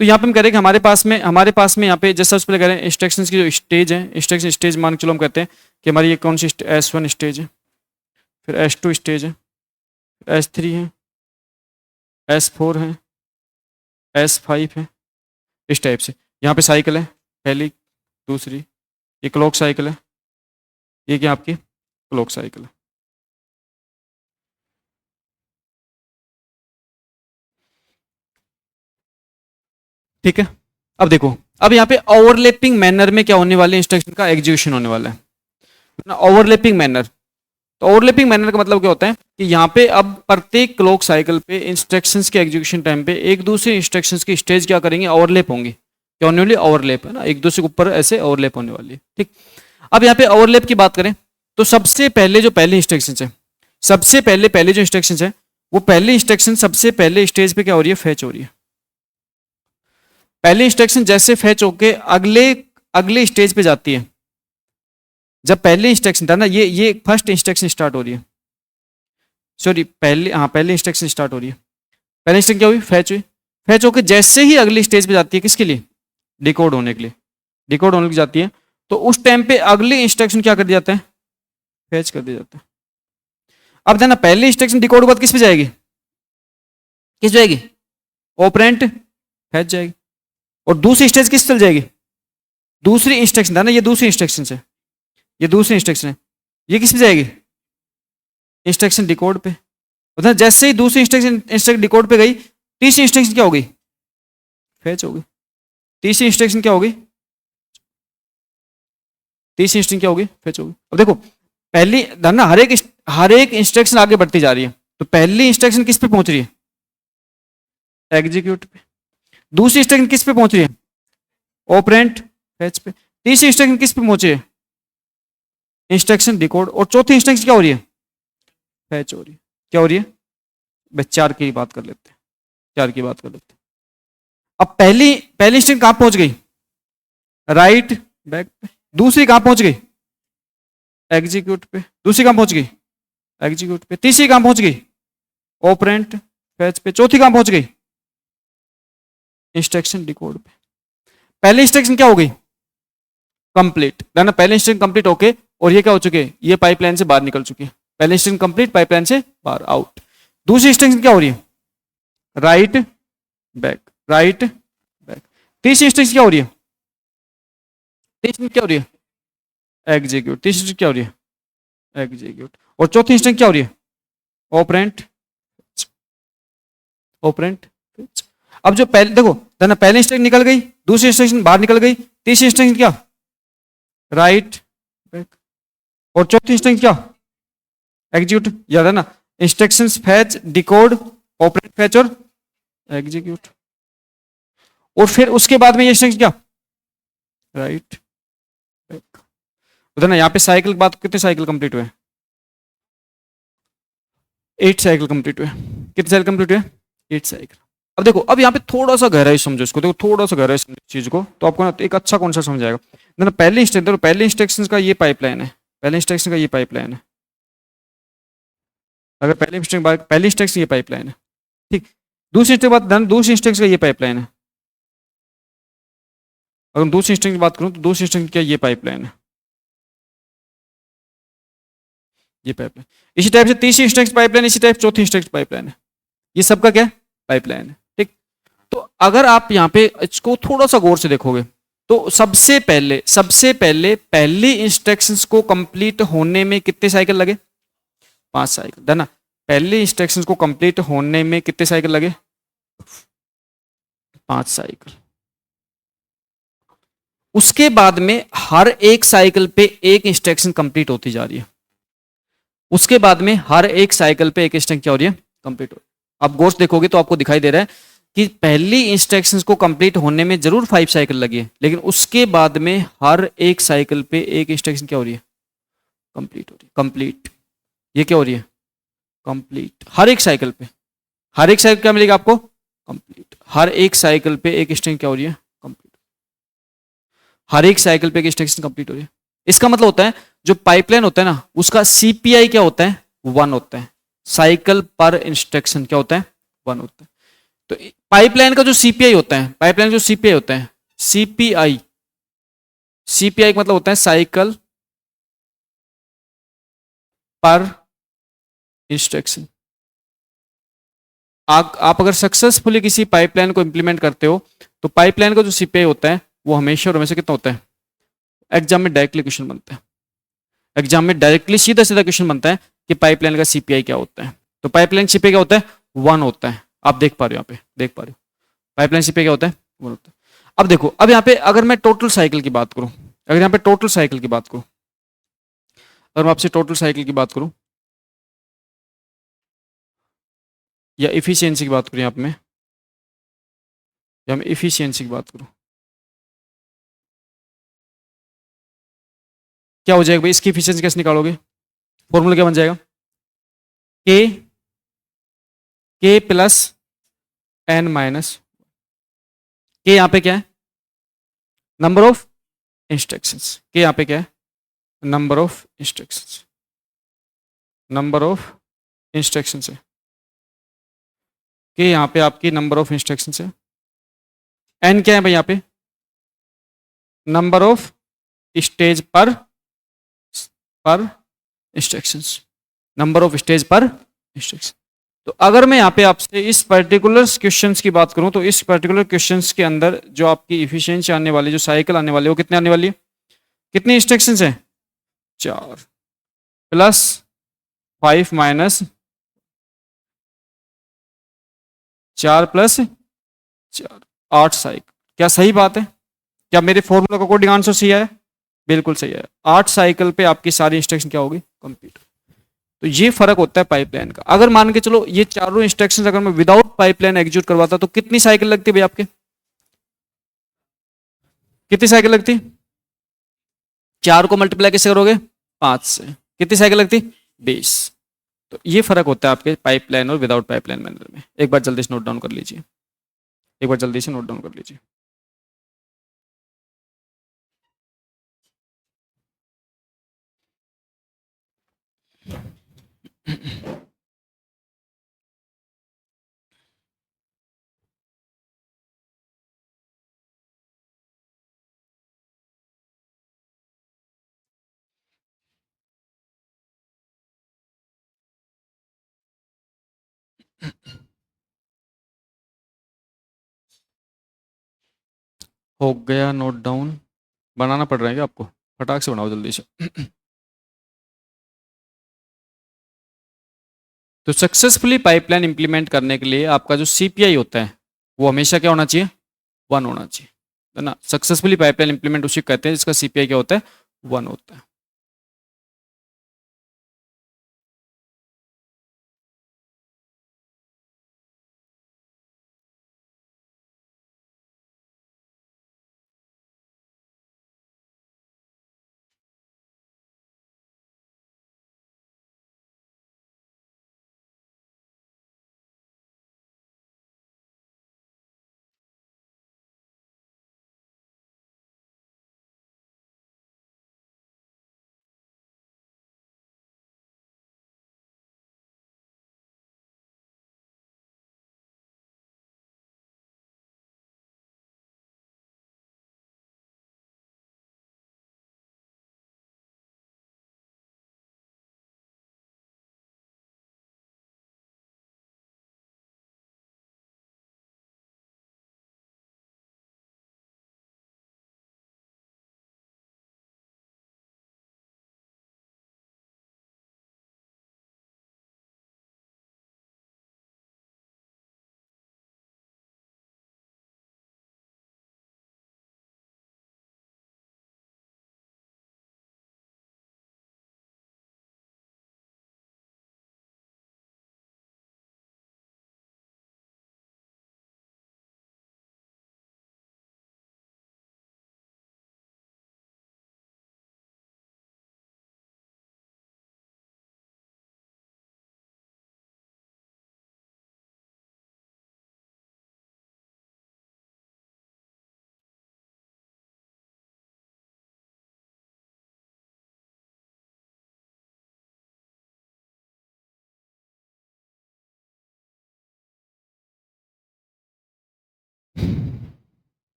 तो यहाँ पे हम कह रहे हैं कि हमारे पास में यहाँ पे जैसा उससे पहले कह रहे हैं इंस्ट्रक्शंस की जो स्टेज है, इंस्ट्रक्शन स्टेज मान के चलो हम कहते हैं कि हमारी ये कौन सी S1 स्टेज है, फिर S2 स्टेज है, S3 है, S4 है, S5 है, इस टाइप से। यहाँ पे साइकिल है, पहली दूसरी, ये क्लॉक साइकिल है, ये क्या आपकी क्लॉक साइकिल है। ठीक है। अब देखो, अब यहाँ पे ओवरलैपिंग मैनर में क्या होने वाले इंस्ट्रक्शन का एग्जीक्यूशन होने वाला है, ओवरलैपिंग मैनर। तो ओवरलैपिंग मैनर का मतलब क्या होता है कि यहाँ पे अब प्रत्येक क्लॉक साइकिल पे इंस्ट्रक्शंस के एग्जीक्यूशन टाइम पे एक दूसरे इंस्ट्रक्शंस की स्टेज क्या करेंगे, ओवरलैप होंगे। क्या होने वाली? ओवरलैप, है ना, एक दूसरे के ऊपर ऐसे ओवरलैप होने वाली है। ठीक। अब यहाँ पे ओवरलैप की बात करें तो सबसे पहले जो पहले इंस्ट्रक्शन है, सबसे पहले पहले जो इंस्ट्रक्शन है वो पहले इंस्ट्रक्शन सबसे पहले स्टेज पे क्या हो रही है? फैच हो रही है। पहली इंस्ट्रक्शन जैसे फैच होके अगले अगले स्टेज पे जाती है, जब पहले इंस्ट्रक्शन था ना, ये फर्स्ट इंस्ट्रक्शन स्टार्ट हो रही है, सॉरी पहले, हाँ पहले इंस्ट्रक्शन स्टार्ट हो रही है। पहले इंस्ट्रक्शन क्या हुई? फैच हुई। फैच होके जैसे ही अगली स्टेज पे जाती है, किसके लिए? डिकोड होने के लिए। डिकोड होने के लिए जाती है, तो उस टाइम पे अगली इंस्ट्रक्शन क्या कर दिया जाता है? फैच कर दिया जाता है। अब देना पहली इंस्ट्रक्शन डिकोड के बाद किस पे जाएगी? किस जाएगी? ऑपरेंट फैच जाएगी। और दूसरी स्टेज किस चल जाएगी? दूसरी इंस्ट्रक्शन था ना, ये दूसरी इंस्ट्रक्शन है, ये दूसरी इंस्ट्रक्शन है, ये किस पे जाएगी? इंस्ट्रक्शन डिकोड पे। मतलब जैसे ही दूसरी इंस्ट्रक्शन डिकोड पे गई, तीसरी इंस्ट्रक्शन क्या होगी? फैच होगी। तीसरी इंस्ट्रक्शन क्या होगी? तीसरी इंस्ट्रक्शन क्या होगी? फैच होगी। अब देखो पहली ना, हर एक इंस्ट्रक्शन आगे बढ़ती जा रही है, तो पहली इंस्ट्रक्शन किस पे पहुंच रही है? एग्जीक्यूट पे। दूसरी इंस्ट्रक्शन किस पे पहुंच रही है? ऑपरेंट फैच पे। तीसरी इंस्ट्रक्शन किस पे पहुंची है? Instruction decode. और चौथी इंस्ट्रक्शन क्या हो रही है? फैच हो रही है। क्या हो रही है? बस चार की बात कर लेते हैं, चार की बात कर लेते हैं। अब पहली पहली इंस्ट्रक्शन कहां पहुंच गई? राइट बैक पे। दूसरी कहां पहुंच गई? एग्जीक्यूट पे। दूसरी कहां पहुंच गई? एग्जीक्यूट पे। तीसरी कहां पहुंच गई? ऑपरेंट फैच पे। चौथी कहां पहुंच गई? इंस्ट्रक्शन डिकोड पे। पहली इंस्ट्रक्शन क्या हो गई? कंप्लीट ना, पहले इंस्ट्रक्शन कंप्लीट होके, और ये क्या हो चुके हैं? ये पाइपलाइन से बाहर निकल चुके हैं। पहले इंस्ट्रक्शन कंप्लीट, पाइपलाइन से बाहर, आउट। दूसरी इंस्ट्रक्शन क्या हो रही है? Right back, right back. तीसरी इंस्ट्रक्शन क्या हो रही है? तीसरी क्या हो रही है? एग्जीक्यूट। तीसरी क्या हो रही है? एग्जीक्यूट। और चौथी इंस्ट्रक्शन क्या हो रही है? Operand, operand. अब जो पहले देखो ना, पहली इंस्ट्रक्शन निकल गई, दूसरी इंस्ट्रक्शन बाहर निकल गई, तीसरी इंस्ट्रक्शन क्या? Right back. और चौथी इंस्ट्रक्शन क्या? एग्जीक्यूट। याद है ना, instructions fetch, decode, operate fetch और एग्जीक्यूट। और फिर उसके बाद में ये इंस्ट्रक्शन क्या? Right back. उधर ना, यहाँ पे साइकिल की बात, कितने साइकिल कंप्लीट हुए? 8 साइकिल कंप्लीट हुए। कितने साइकिल कंप्लीट हुए? 8 साइकिल। अब देखो, अब यहाँ पे थोड़ा सा गहराई समझो इसको, देखो थोड़ा सा गहराई समझो चीज को, तो आपको ना एक अच्छा कॉन्सेप्ट समझ आएगा। ना पहले इंस्ट्रक्शन, देखो पहले इंस्ट्रक्शन का ये पाइपलाइन है, पहले इंस्ट्रक्शन का ये पाइपलाइन है। अगर पहले इंस्ट्रक्शन ये पाइपलाइन है, ठीक। दूसरी इंस्ट्रक्शन बात, दूसरी इंस्ट्रक्शन का ये पाइपलाइन है। अगर दूसरी इंस्ट्रक्शन की बात करूं, तो दूसरी इंस्ट्रक्शन क्या? ये पाइपलाइन है, ये पाइपलाइन। इसी टाइप से तीसरी इंस्ट्रक्शन पाइपलाइन, इसी टाइप चौथी इंस्ट्रक्शन पाइपलाइन है। ये सबका क्या है? पाइपलाइन है, ठीक। तो अगर आप यहाँ पे इसको थोड़ा सा गौर से देखोगे, तो सबसे पहले पहली इंस्ट्रक्शंस को कंप्लीट होने में कितने साइकिल लगे? 5 साइकिल, है ना। पहली इंस्ट्रक्शंस को कंप्लीट होने में कितने साइकिल लगे? 5 साइकिल। उसके बाद में हर एक साइकिल पे एक इंस्ट्रक्शन कंप्लीट होती जा रही है। उसके बाद में हर एक साइकिल पे एक इंस्ट्रक्शन क्या हो रही है? कंप्लीट हो रही है। आप गौर से देखोगे तो आपको दिखाई दे रहा है कि पहली इंस्ट्रक्शंस को कंप्लीट होने में जरूर 5 साइकिल लगी है, लेकिन उसके बाद में हर एक साइकिल पे एक इंस्ट्रक्शन क्या हो रही है? कंप्लीट हो रही है। कंप्लीट, ये क्या हो रही है? कंप्लीट। हर एक साइकिल पे, हर एक साइकिल क्या मिलेगा आपको? कंप्लीट। हर एक साइकिल पे एक इंस्ट्रक्शन क्या हो रही है? कंप्लीट। हर एक साइकिल पे एक इंस्ट्रक्शन कंप्लीट हो रही है। इसका मतलब होता है जो पाइपलाइन होता है ना, उसका सीपीआई क्या होता है? 1 होता है। साइकिल पर इंस्ट्रक्शन क्या होता है? 1 होता है। तो पाइपलाइन का जो सीपीआई होता है, पाइपलाइन जो सीपीआई होता है, सीपीआई, सीपीआई का मतलब होता है साइकिल पर इंस्ट्रक्शन। आप अगर सक्सेसफुली किसी पाइपलाइन को इंप्लीमेंट करते हो, तो पाइपलाइन का जो सीपीआई होता है वो हमेशा और हमेशा कितना होता है? एग्जाम में डायरेक्टली क्वेश्चन बनता है, एग्जाम में डायरेक्टली सीधा सीधा क्वेश्चन बनता है कि पाइपलाइन का सीपीआई क्या होता है। तो पाइपलाइन सीपीआई क्या होता है? 1 होता है। आप देख पा रहे हो, यहाँ पे देख पा रहे हो, पाइपलाइन सीपीआई क्या होता है? 1 होता है। अब देखो, अब यहाँ पे अगर मैं टोटल साइकिल की बात करूं, अगर यहाँ पे टोटल साइकिल की बात करूं, अगर मैं आपसे टोटल साइकिल की बात करूं या इफिशियंसी की बात करूं, यहाँ पे मैं, या मैं इफिशियंसी की बात करूं, क्या हो जाएगा भाई? इसकी इफिशियंसी कैसे निकालोगे? फॉर्मूला क्या बन जाएगा? के, के प्लस एन माइनस, के यहाँ पे क्या है? Number of instructions. के यहाँ पे क्या है? Number of instructions, number of instructions है। कि यहाँ पे आपकी नंबर ऑफ इंस्ट्रक्शन है, एन क्या है भाई यहाँ पे, नंबर ऑफ स्टेज पर इंस्ट्रक्शंस, नंबर ऑफ स्टेज पर इंस्ट्रक्शन। तो अगर मैं यहाँ पे आपसे इस पर्टिकुलर क्वेश्चंस की बात करूं तो इस पर्टिकुलर क्वेश्चंस के अंदर जो आपकी इफिशिएंसी आने वाली, जो साइकिल आने वाली है, वो कितने आने वाली है, कितनी इंस्ट्रक्शंस हैं, 4 प्लस 5 माइनस 4 प्लस 4, 8 साइकिल। क्या सही बात है? क्या मेरे फॉर्मूला का अकॉर्डिंग आंसर सही है? बिल्कुल सही है। 8 साइकिल पे आपकी सारी इंस्ट्रक्शन क्या होगी, कंप्लीट। तो ये फर्क होता है पाइपलाइन का। अगर मान के चलो ये चारों इंस्ट्रक्शंस अगर मैं विदाउट पाइपलाइन एग्जीक्यूट करवाता तो कितनी साइकिल लगती भाई आपके, कितनी साइकिल लगती, 4 को मल्टीप्लाई कैसे करोगे, 5 से, कितनी साइकिल लगती, 20। तो ये फर्क होता है आपके पाइपलाइन और विदाउट पाइपलाइन मैनर में। एक बार जल्दी से नोट डाउन कर लीजिए, एक बार जल्दी से नोट डाउन कर लीजिए। हो गया नोट डाउन? बनाना पड़ रहा है क्या आपको, फटाक से बनाओ जल्दी से। तो सक्सेसफुली पाइपलाइन इंप्लीमेंट करने के लिए आपका जो सीपीआई होता है वो हमेशा क्या होना चाहिए, 1 होना चाहिए, है ना। सक्सेसफुली पाइपलाइन इंप्लीमेंट उसी कहते हैं जिसका सीपीआई क्या होता है, 1 होता है।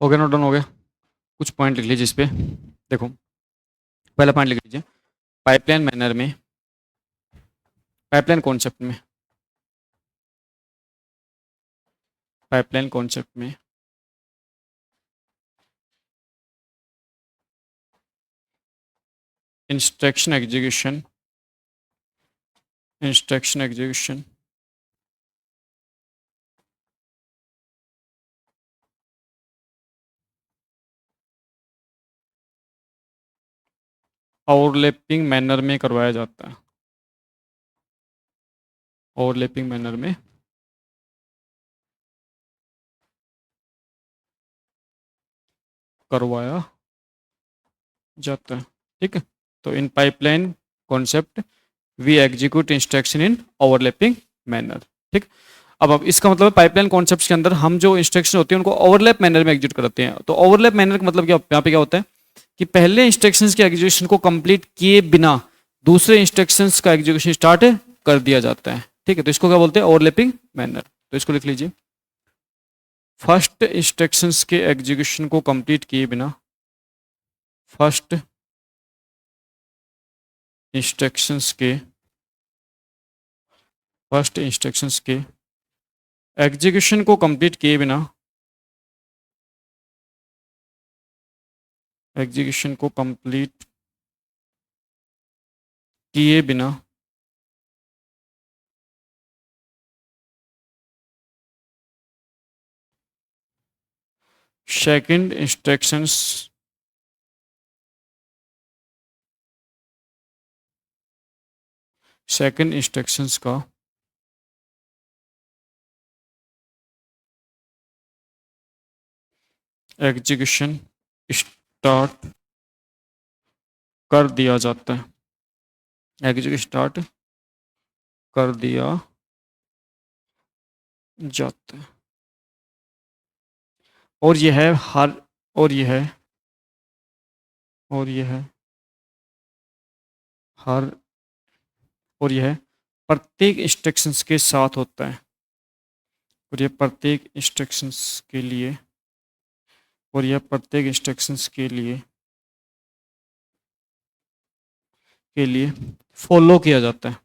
हो गया नोट डाउन, हो गया। कुछ पॉइंट लिख लीजिए इस पे। देखो पहला पॉइंट लिख लीजिए, पाइपलाइन मैनर में, पाइपलाइन कॉन्सेप्ट में, पाइपलाइन कॉन्सेप्ट में instruction execution, instruction execution overlapping manner में करवाया जाता है, ओवरलैपिंग मैनर में करवाया जाता है। ठीक है, तो in pipeline concept we execute instruction in overlapping manner. ठीक, अब इसका मतलब पाइपलाइन कॉन्सेप्ट्स के अंदर हम जो इंस्ट्रक्शन होती है उनको ओवरलैप मैनर में एग्जीक्यूट करते हैं। तो ओवरलैप मैनर का मतलब क्या, यहाँ पे क्या होता है कि पहले इंस्ट्रक्शंस के एग्जीक्यूशन को कंप्लीट किए बिना दूसरे इंस्ट्रक्शंस का एग्जीक्यूशन स्टार्ट कर दिया जाता है। ठीक है, तो इसको क्या बोलते हैं, ओवरलैपिंग मैनर। तो इसको लिख लीजिए, फर्स्ट इंस्ट्रक्शंस के एग्जीक्यूशन को कंप्लीट किए बिना, फर्स्ट इंस्ट्रक्शंस के, फर्स्ट इंस्ट्रक्शंस के एग्जीक्यूशन को कंप्लीट किए बिना, एग्जीक्यूशन को कंप्लीट किए बिना सेकंड इंस्ट्रक्शंस, सेकंड इंस्ट्रक्शंस का एग्जीक्यूशन स्टार्ट कर दिया जाता है, एग्जीक्यूशन स्टार्ट कर दिया जाता है। और यह है हर, और यह है, और यह है हर, और यह प्रत्येक इंस्ट्रक्शंस के साथ होता है, और यह प्रत्येक इंस्ट्रक्शंस के लिए, और यह प्रत्येक इंस्ट्रक्शंस के लिए फॉलो किया जाता है।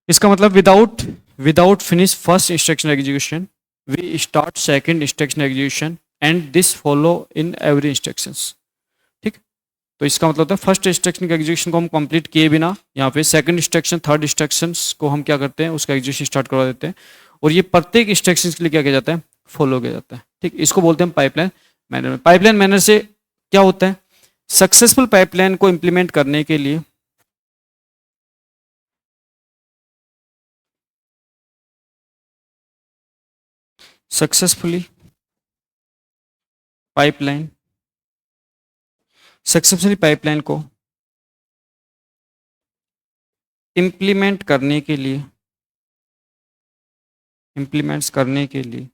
इसका मतलब without, without finish first instruction execution we start second instruction execution and this follow in every instructions. ठीक, तो इसका मतलब है फर्स्ट इंस्ट्रक्शन के एग्जीक्यूशन को हम कंप्लीट किए बिना यहाँ पे सेकंड इंस्ट्रक्शन, थर्ड इंस्ट्रक्शंस को हम क्या करते हैं, उसका एग्जीक्यूशन स्टार्ट करवा देते हैं, और ये प्रत्येक इंस्ट्रक्शंस के लिए क्या किया जाता है, फॉलो किया जाता है। ठीक, इसको बोलते हैं पाइपलाइन मैनर में। पाइपलाइन मैनर से क्या होता है, सक्सेसफुल पाइपलाइन को इंप्लीमेंट करने के लिए, सक्सेसफुली पाइपलाइन, सक्सेसफुली पाइपलाइन को इंप्लीमेंट करने के लिए, इंप्लीमेंट्स करने के लिए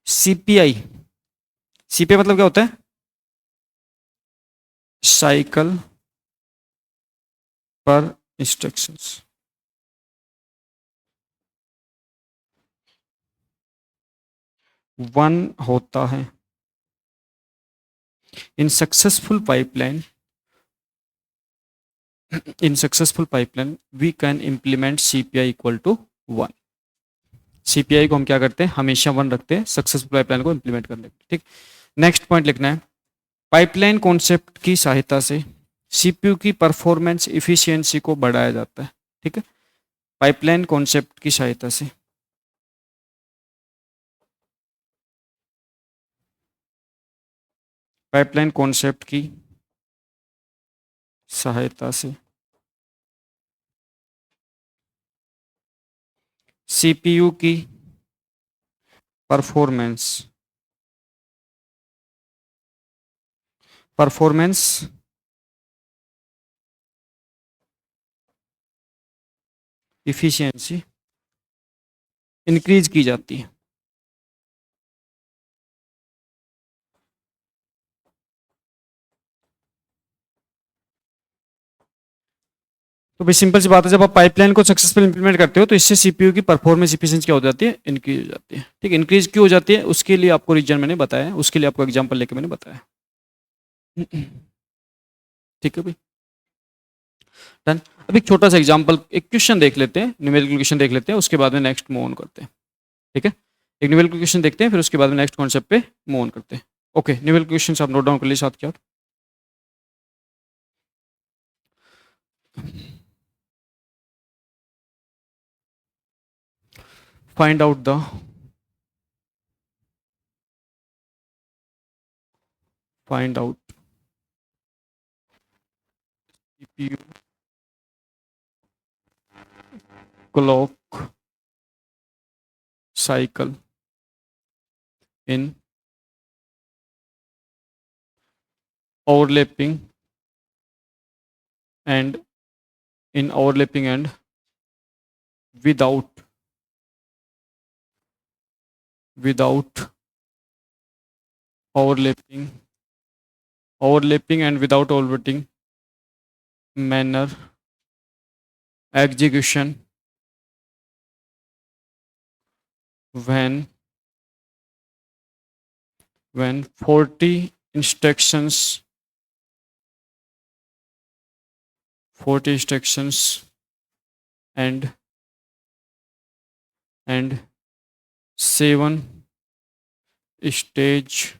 सीपीआई, सीपीआई मतलब क्या होता है, साइकिल पर इंस्ट्रक्शंस, वन होता है। In successful pipeline, in successful pipeline we can implement CPI equal to one. CPI को हम क्या करते हैं, हमेशा वन रखते हैं सक्सेसफुल पाइपलाइन को इंप्लीमेंट करने के लिए। ठीक, नेक्स्ट पॉइंट लिखना है, पाइपलाइन कॉन्सेप्ट की सहायता से सीपीयू की परफॉर्मेंस इफिशियंसी को बढ़ाया जाता है। ठीक है, पाइपलाइन कॉन्सेप्ट की सहायता से, पाइपलाइन कॉन्सेप्ट की सहायता से सीपीयू की परफॉर्मेंस, परफॉर्मेंस इफिशियंसी इंक्रीज की जाती है। तो भाई सिंपल सी बात है, जब आप पाइपलाइन को सक्सेसफुल इंप्लीमेंट करते हो तो इससे सीपीयू की परफॉर्मेंस एफिशिएंसी क्या हो जाती है, इंक्रीज हो जाती है। ठीक है, इंक्रीज क्यों हो जाती है उसके लिए आपको रीजन मैंने बताया, उसके लिए आपको एग्जांपल लेके मैंने बताया। ठीक है भाई, डन। अब एक छोटा सा एग्जांपल, एक क्वेश्चन देख लेते हैं, न्यूमेरिकल क्वेश्चन देख लेते हैं, उसके बाद में नेक्स्ट मूव ऑन करते हैं। ठीक है, एक न्यूमेरिकल क्वेश्चन देखते हैं, फिर उसके बाद में नेक्स्ट कॉन्सेप्ट पे मूव ऑन करते हैं। ओके, न्यूमेरिकल क्वेश्चन आप नोट डाउन कर लीजिए साथ क्या। Find out the find out CPU clock cycle in overlapping and without overlapping and without overlapping manner execution when 40 instructions and 7 stage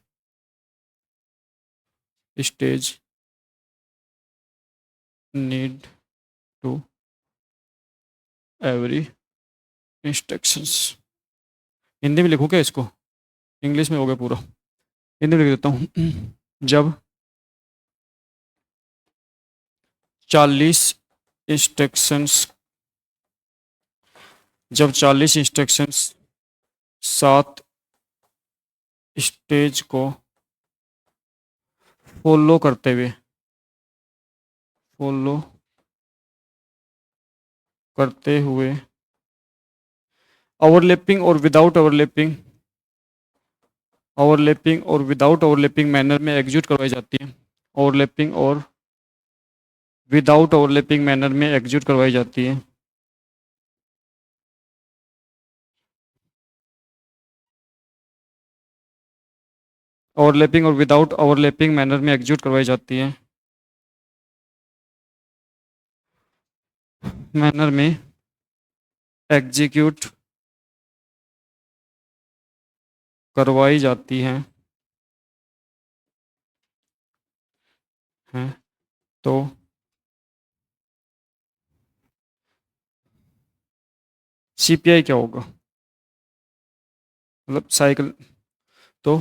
need to every instructions। Hindi में लिखूँ क्या इसको, English में हो गया पूरा, हिंदी में लिख देता हूँ। जब 40 इंस्ट्रक्शंस 7 स्टेज को फॉलो करते हुए ओवरलैपिंग और विदाउट ओवरलैपिंग मैनर में एग्जीक्यूट करवाई जाती है। ओवरलैपिंग और विदाउट ओवरलैपिंग मैनर में एग्जीक्यूट करवाई जाती है। ओवरलैपिंग और विदाउट ओवरलैपिंग मैनर में एग्जीक्यूट करवाई जाती है। मैनर में एग्जीक्यूट करवाई जाती हैं तो सीपीआई क्या होगा, मतलब साइकिल, तो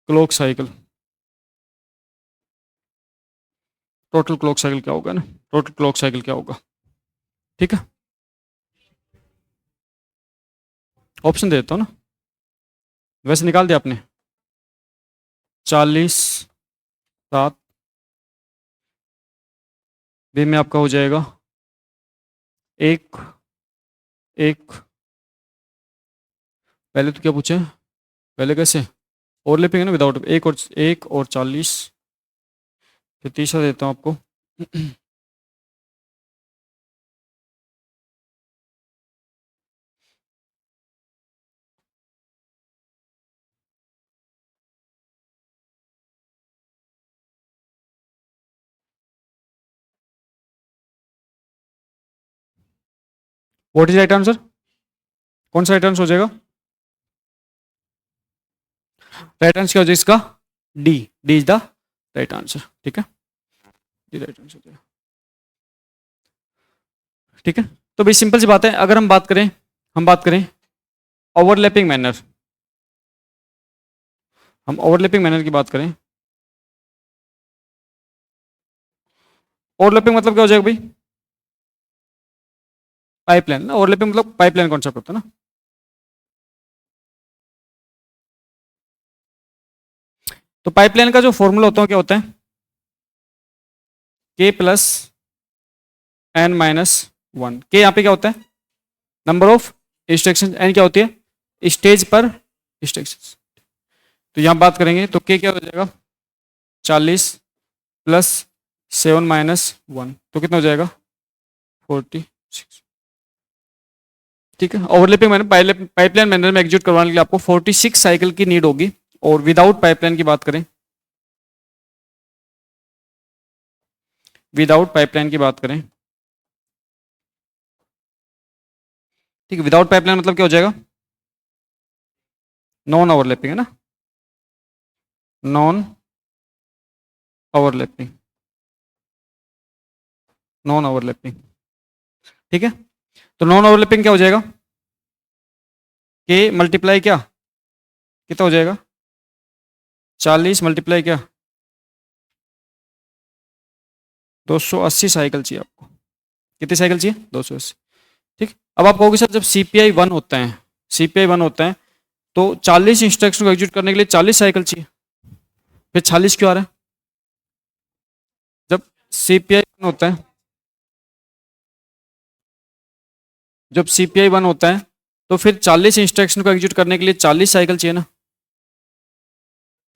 clock cycle, total clock cycle क्या होगा ना, टोटल क्लॉक साइकिल क्या होगा। ठीक है, ऑप्शन दे देता हूँ ना, वैसे निकाल दिया आपने। 40 7 बी में आपका हो जाएगा एक पहले तो क्या पूछे, पहले कैसे ओवरलैपिंग है ना, विदाउट एक और 40, फिर तीसरा देता हूँ आपको। व्हाट इज राइट आंसर, कौन सा राइट आंसर हो जाएगा, राइट आंसर क्या हो जाएगा इसका, D is the right answer. ठीक है, डी राइट आंसर हो जाएगा। ठीक है, तो भाई सिंपल सी बात है, अगर हम बात करें ओवरलैपिंग मैनर, हम ओवरलैपिंग मैनर की बात करें, ओवरलैपिंग मतलब क्या हो जाएगा भाई, पाइपलाइन ना, ओवरलैपिंग मतलब पाइपलाइन कॉन्सेप्ट होता है ना। तो पाइपलाइन का जो फॉर्मूला होता है क्या होता है, के प्लस एन माइनस 1। के यहाँ पे क्या होता है, नंबर ऑफ इंस्ट्रक्शन, एन क्या होती है स्टेज पर इंस्ट्रक्शन। तो यहाँ बात करेंगे तो के क्या हो जाएगा 40 प्लस 7 माइनस 1, तो कितना हो जाएगा 46, ठीक है। ओवरलैपिंग मैंने पाइपलाइन मैनर में एग्जीक्यूट करवाने के लिए आपको 46 साइकिल की नीड होगी। और विदाउट पाइपलाइन की बात करें, विदाउट पाइपलाइन की बात करें, ठीक है। विदाउट पाइपलाइन मतलब क्या हो जाएगा? नॉन ओवरलैपिंग है ना, नॉन ओवरलैपिंग, नॉन ओवरलैपिंग, ठीक है। तो नॉन ओवरलैपिंग क्या हो जाएगा? के मल्टीप्लाई क्या, कितना हो जाएगा? 40 मल्टीप्लाई क्या, 280 साइकिल चाहिए आपको। कितनी साइकिल चाहिए? 280, ठीक। अब आप कहोगे सर जब सीपीआई 1 होता है, सीपीआई 1 होता है तो 40 इंस्ट्रक्शन को एग्जीक्यूट करने के लिए 40 साइकिल चाहिए, फिर 40 क्यों आ रहा है? जब सीपीआई 1 होता है, जब सीपीआई 1 होता है तो फिर 40 इंस्ट्रक्शन को एग्जीक्यूट करने के लिए 40 साइकिल चाहिए ना,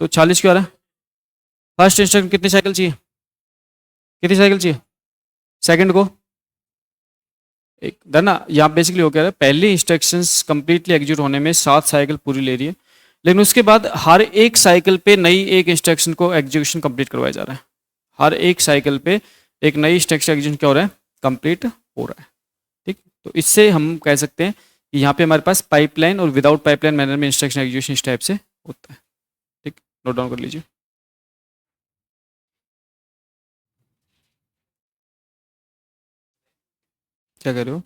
तो 40 क्यों आ रहा है? फर्स्ट इंस्ट्रक्शन कितनी साइकिल चाहिए, कितनी साइकिल चाहिए? सेकंड को एक ना, यहाँ बेसिकली हो क्या रहा है, पहली इंस्ट्रक्शंस कंप्लीटली एग्जीक्यूट होने में 7 साइकिल पूरी ले रही है, लेकिन उसके बाद हर एक साइकिल पे नई एक इंस्ट्रक्शन को एग्जीक्यूशन कंप्लीट करवाया जा रहा है। हर एक साइकिल पे एक नई इंस्ट्रक्शन एग्जीक्यूशन क्या हो रहा है? कंप्लीट हो रहा है, ठीक। तो इससे हम कह सकते हैं कि यहाँ पे हमारे पास पाइपलाइन और विदाउट पाइपलाइन मैनर में इंस्ट्रक्शन एग्जीक्यूशन इस टाइप से होता है, ठीक। नोट डाउन कर लीजिए। क्या कह रहे हो?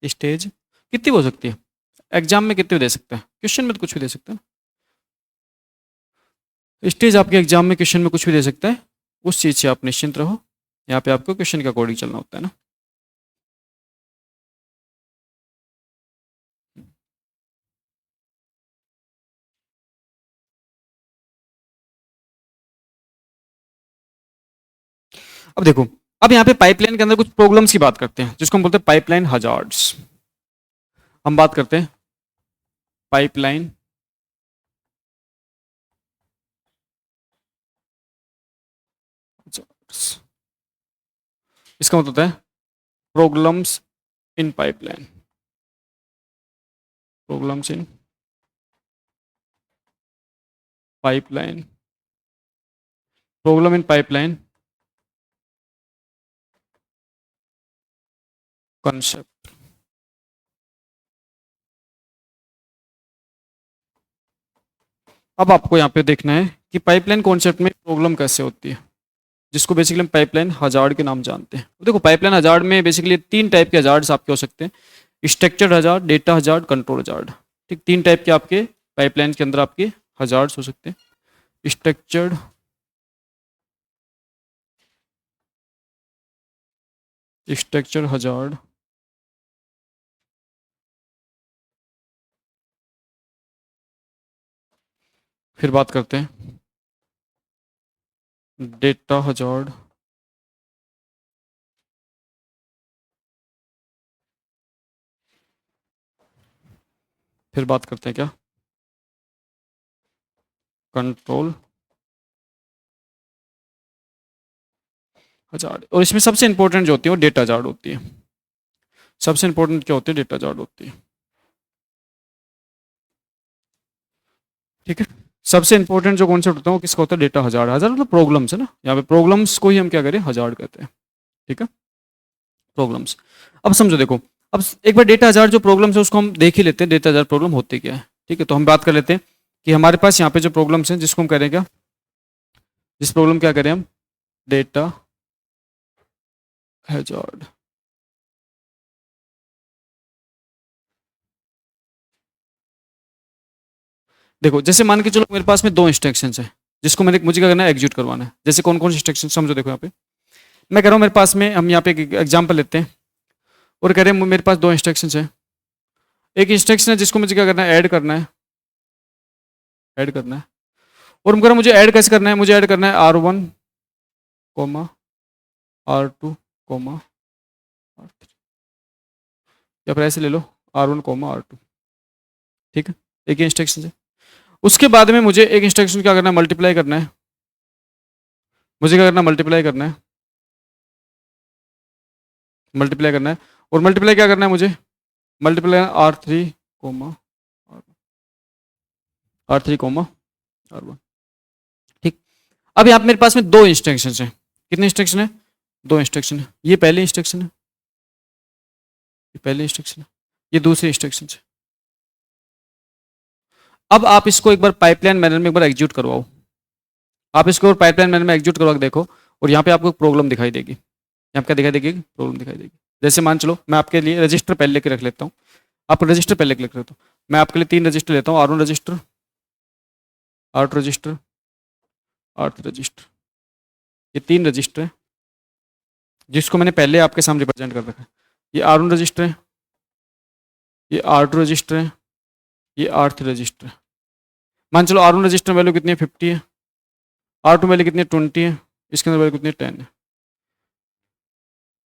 स्टेज कितनी हो सकती है? एग्जाम में कितने दे सकते हैं? क्वेश्चन में तो कुछ भी दे सकते हैं। स्टेज आपके एग्जाम में क्वेश्चन में कुछ भी दे सकता है, उस चीज़ से आप निश्चिंत रहो। यहाँ पे आपको क्वेश्चन के अकॉर्डिंग चलना होता है ना। अब देखो, अब यहाँ पे पाइपलाइन के अंदर कुछ प्रॉब्लम्स की बात करते हैं जिसको हम बोलते हैं पाइपलाइन हजार्ड्स। हम बात करते हैं पाइपलाइन हजार्ड्स। इसका मतलब होता है problems in pipeline, problems in pipeline, problem in pipeline concept. अब आपको यहाँ पे देखना है कि पाइपलाइन कॉन्सेप्ट में प्रॉब्लम कैसे होती है, जिसको बेसिकली हम पाइपलाइन हजार्ड के नाम जानते हैं। देखो पाइपलाइन हजार्ड में बेसिकली 3 टाइप के हजार्ड्स आपके हो सकते हैं, structured hazard, data hazard, control hazard, ठीक। 3 टाइप के आपके पाइपलाइन के अंदर आपके हजार्ड्स हो सकते हैं, स्ट्रक्चर्ड, स्ट्रक्चर हजार्ड, फिर बात करते हैं डेटा हजार्ड, फिर बात करते हैं क्या, कंट्रोल हजार्ड। और इसमें सबसे इंपॉर्टेंट जो होती है वो डेटा हजार्ड होती है। सबसे इंपॉर्टेंट क्या होती है? डेटा हजार्ड होती है, ठीक है। सबसे इंपॉर्टेंट जो कॉन्सेप्ट होता है वो किसका होता है? Data hazard. हजार्ड मतलब प्रॉब्लम्स है ना, यहाँ पे प्रॉब्लम्स को ही हम क्या करें? हजार्ड कहते हैं, ठीक है, प्रॉब्लम्स। अब समझो देखो, अब एक बार डेटा हजार्ड जो प्रॉब्लम्स है उसको हम देख ही लेते हैं, डेटा हजार्ड प्रॉब्लम होती क्या है, ठीक है। तो हम बात कर लेते हैं कि हमारे पास यहाँ पे जो प्रॉब्लम्स हैं जिसको हम कह रहे हैं क्या, जिस प्रॉब्लम क्या करें हम? Data hazard. देखो जैसे मान के चलो मेरे पास में 2 इंस्ट्रक्शंस हैं जिसको मैंने मुझे क्या करना है? एग्जीक्यूट करवाना है। जैसे कौन कौन से इंस्ट्रक्शन समझो, देखो यहाँ पे मैं कह रहा हूँ मेरे पास में, हम यहाँ पे एक एग्जाम्पल लेते हैं और कह रहे हैं मेरे पास 2 इंस्ट्रक्शंस हैं। एक इंस्ट्रक्शन है जिसको मुझे क्या करना है? ऐड करना है, ऐड करना है। और हम कह रहे हैं मुझे ऐड कैसे करना है? मुझे ऐड करना है R1 coma R2 coma R3, या फिर ऐसे ले लो R1 कोमा R2, ठीक है। एक ही इंस्ट्रक्शन है। उसके बाद में मुझे एक इंस्ट्रक्शन क्या करना है? मल्टीप्लाई करना है। मुझे क्या करना है? मल्टीप्लाई करना है। मल्टीप्लाई करना है, और मल्टीप्लाई क्या करना है मुझे, multiply R3 coma R3 coma R1। ठीक, अब यहाँ पे मेरे पास में दो इंस्ट्रक्शन है। कितने इंस्ट्रक्शन है? दो इंस्ट्रक्शन है। ये पहली इंस्ट्रक्शन है, ये पहली इंस्ट्रक्शन है, ये दूसरी इंस्ट्रक्शन है। अब आप इसको एक बार पाइपलाइन मैनर में एक बार एग्जीक्यूट करवाओ। आप इसको पाइपलाइन मैनर में एग्जीक्यूट करवा के देखो, और यहाँ पे आपको एक प्रॉब्लम दिखाई देगी। यहाँ पे क्या दिखाई देगी? प्रॉब्लम दिखाई देगी। जैसे मान चलो मैं आपके लिए रजिस्टर पहले लेके रख लेता हूँ, आप रजिस्टर पहले लेके रख लेता हूँ। मैं आपके लिए 3 रजिस्टर लेता हूँ, R1 register, R2 register, R3 register. ये 3 रजिस्टर है जिसको मैंने पहले आपके सामने रिप्रेजेंट कर रखा है। ये R1 रजिस्टर है, ये R2 रजिस्टर है, ये R3 रजिस्टर है। मान चलो R1 रजिस्टर वैल्यू कितनी है? 50 है। R2 वैल्यू कितनी है? 20 है। इसके अंदर वैल्यू कितनी है? 10 है।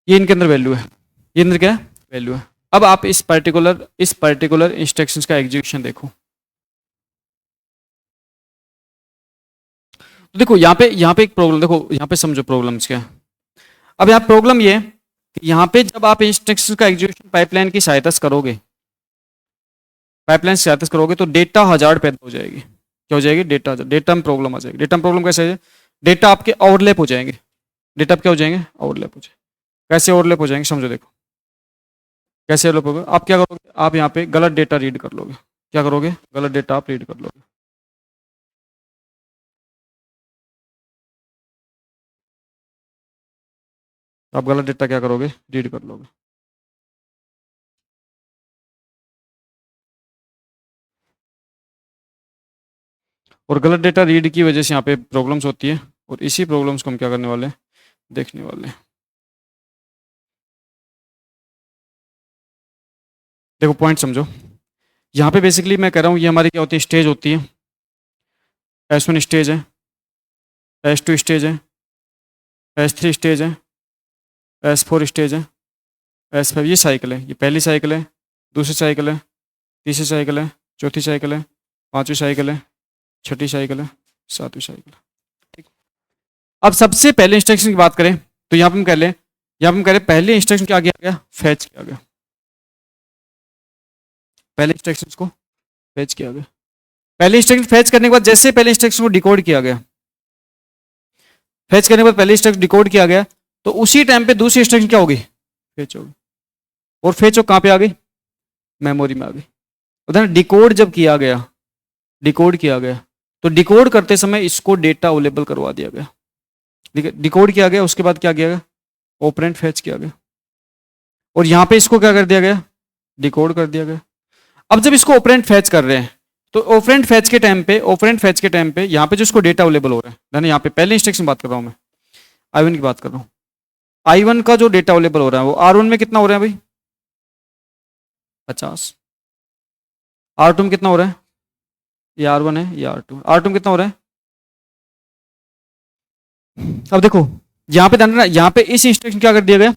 ये इनके अंदर वैल्यू है, ये अंदर क्या है? वैल्यू है। अब आप इस पर्टिकुलर इंस्ट्रक्शंस का एग्जीक्यूशन देखो। तो देखो यहाँ पे एक प्रॉब्लम, देखो यहाँ पे समझो प्रॉब्लम्स क्या है। अब यहाँ प्रॉब्लम ये है कि यहाँ पे जब आप इंस्ट्रक्शंस का एग्जीक्यूशन पाइपलाइन की सहायता से करोगे, पाइपलाइन से सहायता से करोगे तो डेटा हजार्ड पैदा हो जाएगी। क्या हो जाएगी? डेटा, डेटा में प्रॉब्लम आ जाएगी। डेटा में प्रॉब्लम कैसे है? डेटा आपके ओवरलैप हो जाएंगे। डेटा क्या हो जाएंगे? ओवरलैप हो जाएंगे। कैसे ओवरलैप हो जाएंगे समझो, देखो कैसे ओवरलैप होगा। आप क्या करोगे? आप यहाँ पे गलत डेटा रीड कर लोगे। क्या करोगे? गलत डेटा आप रीड कर लोगे। आप गलत डेटा क्या करोगे? रीड कर लोगे। और गलत डेटा रीड की वजह से यहाँ पे प्रॉब्लम्स होती है, और इसी प्रॉब्लम्स को हम क्या करने वाले हैं? देखने वाले हैं। देखो पॉइंट समझो। यहाँ पे बेसिकली मैं कह रहा हूँ ये हमारी क्या होती है? स्टेज होती है। S1 स्टेज है, S2 स्टेज है, S3 स्टेज है, S4 स्टेज है, S5। ये साइकिल है। ये पहली साइकिल है, दूसरी साइकिल है, तीसरी साइकिल है, चौथी साइकिल है, पांचवी साइकिल है, छठी साइकिल है, सातवीं साइकिल है। ठीक। अब सबसे पहले इंस्ट्रक्शन की बात करें तो यहाँ पे हम कह लें, यहाँ पे हम कह रहे हैं पहले इंस्ट्रक्शन क्या गया? फैच किया गया। पहले इंस्ट्रक्शन को फैच किया गया। पहले इंस्ट्रक्शन फैच करने के बाद जैसे पहले इंस्ट्रक्शन को डिकोड किया गया, फैच करने के बाद पहले इंस्ट्रक्शन डिकोड किया गया, तो उसी टाइम पे दूसरी इंस्ट्रक्शन क्या होगी? फैच होगी। और फैच कहाँ पे आ गई? मेमोरी में आ गई। उदाहरण डिकोड जब किया गया, डिकोड किया गया तो डिकोड करते समय इसको डेटा अवेलेबल करवा दिया गया। ठीक है, डिकोड किया गया, उसके बाद क्या किया गया? ऑपरेंड फैच किया गया, और यहाँ पे इसको क्या कर दिया गया? डिकोड कर दिया गया। अब जब इसको ऑपरेंड फैच कर रहे हैं तो ऑपरेंड फैच के टाइम पे यहाँ पे जो इसको डेटा अवेलेबल हो रहा है, यहाँ पे पहले इंस्ट्रक्शन बात कर रहा हूँ मैं, I1 की बात कर रहा हूँ। I1 का जो डेटा अवेलेबल हो रहा है वो R1 में कितना हो रहा है भाई? 50। R2 में कितना हो रहा है? ये R1 है, ये R2 में कितना हो रहा है? अब देखो यहाँ पे ध्यान रखना, यहाँ पे इस इंस्ट्रक्शन क्या कर दिया गया?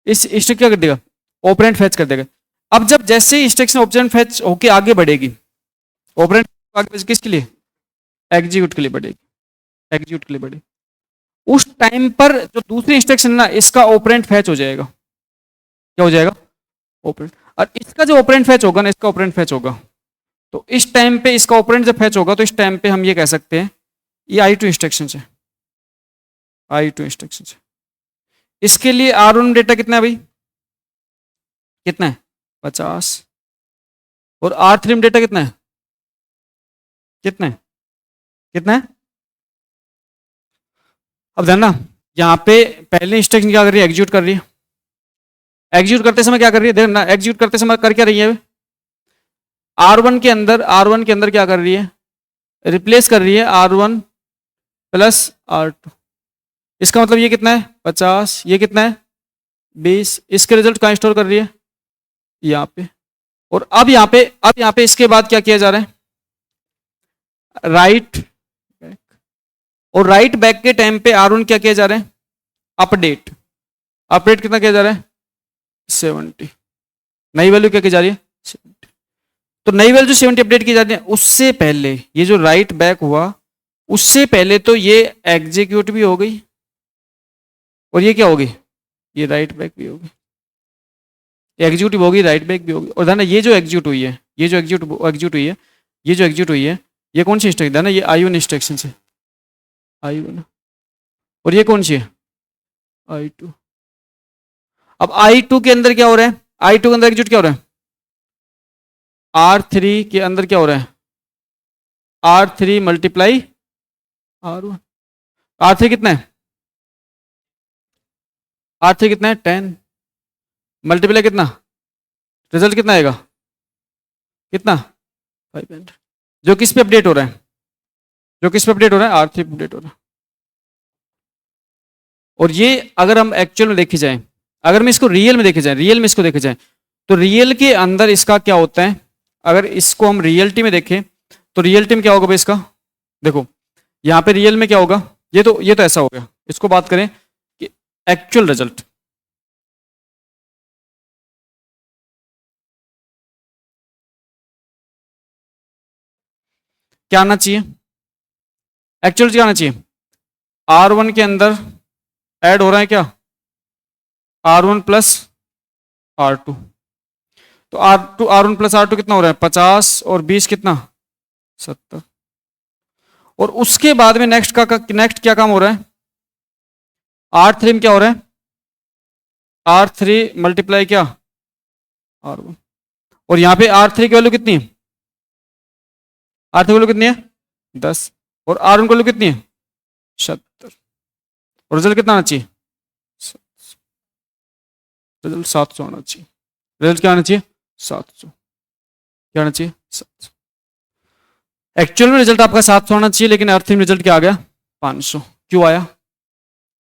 इस इंस्ट्रक्शन क्या कर देगा? ऑपरेंड फैच कर देगा। अब जब जैसे इंस्ट्रक्शन ऑपरेंड फैच होके आगे बढ़ेगी, ऑपरेंड आगे किसके लिए? एग्जीक्यूट के लिए बढ़ेगी, एग्जीक्यूट के लिए बढ़ेगी। उस टाइम पर जो दूसरी इंस्ट्रक्शन ना, इसका ऑपरेंड फैच हो जाएगा। क्या हो जाएगा? ऑपरेंड। और इसका जो ऑपरेंड फैच होगा ना, इसका ऑपरेंड फैच होगा, तो इस टाइम पे इसका ऑपरेंड जब फैच होगा तो इस टाइम पे हम ये कह सकते हैं ये I2 इंस्ट्रक्शन है, I2 इंस्ट्रक्शन है। इसके लिए R1 डेटा कितना है भाई? कितना है? 50। और R3 में डेटा कितना है? कितना है? कितना है? अब ध्यान ना, यहाँ पे पहले इंस्ट्रक्शन क्या कर रही है? एग्जीक्यूट कर रही है। एग्जीक्यूट करते समय क्या कर रही है? देखना, एग्जीक्यूट करते समय कर क्या रही है? R1 के अंदर क्या कर रही है? रिप्लेस कर रही है R1 प्लस R2। इसका मतलब ये कितना है? 50। ये कितना है? 20। इसके रिजल्ट कहाँ स्टोर कर रही है? यहाँ पे। और अब यहाँ पे इसके बाद क्या किया जा रहा है? Right back. और राइट बैक के टाइम पे R1 क्या किया जा रहा है? अपडेट। अपडेट कितना किया जा रहा है? 70। नई वैल्यू क्या की जा रही है? 70। तो नई वैल्यू 70 अपडेट की जा रही है। उससे पहले ये जो राइट बैक हुआ, उससे पहले तो ये एग्जीक्यूट भी हो गई, और ये क्या होगी? ये राइट बैक भी होगी, एग्जीक्यूटिव होगी, राइट बैक भी होगी। और ध्यान, ये जो एग्जीक्यूट हुई है, ये जो एग्जीक्यूट हुई है, ये जो एग्जीक्यूट हुई है, ये कौन सी इंस्ट्रक्शन है ना, ये I1 इंस्ट्रक्शन से, I1। और ये कौन सी है, I2। अब I2 के अंदर क्या हो रहा है, I2 के अंदर एग्जीक्यूट क्या हो रहा है, R3 के अंदर क्या हो रहा है, R3 मल्टीप्लाई R1। R3 कितना है, R3 कितना है 10, मल्टीप्लाई कितना, रिजल्ट कितना आएगा, कितना 500, जो किस पे अपडेट हो रहा है, जो किस पे अपडेट हो रहा है, R3 पे अपडेट हो रहा है। और ये अगर हम एक्चुअल में देखे जाए, अगर हम इसको रियल में देखे जाए, रियल में इसको देखे जाए, तो रियल के अंदर इसका क्या होता है, अगर इसको हम रियलिटी में देखें तो रियलिटी में क्या होगा भाई इसका, देखो यहाँ पे रियल में क्या होगा, ये तो ऐसा हो गया। इसको बात करें कि एक्चुअल रिजल्ट, क्या आना चाहिए, एक्चुअल क्या आना चाहिए, R1 के अंदर ऐड हो रहा है क्या, R1 प्लस R2, तो R1 प्लस R2 कितना हो रहा है 50 और 20 कितना 70। और उसके बाद में नेक्स्ट क्या काम हो रहा है, R3 में क्या हो रहा है, R3 मल्टीप्लाई क्या R1। और यहां पे R3 की वैल्यू कितनी है, R3 की वैल्यू कितनी है 10, और R1 की वैल्यू कितनी है 70। और रिजल्ट कितना आना चाहिए, रिजल्ट 700 आना चाहिए। रिजल्ट क्या आना चाहिए 700, क्या आना चाहिए 700। एक्चुअल में रिजल्ट आपका 700 आना चाहिए, लेकिन अर्थ में रिजल्ट क्या आ गया 500। क्यों आया,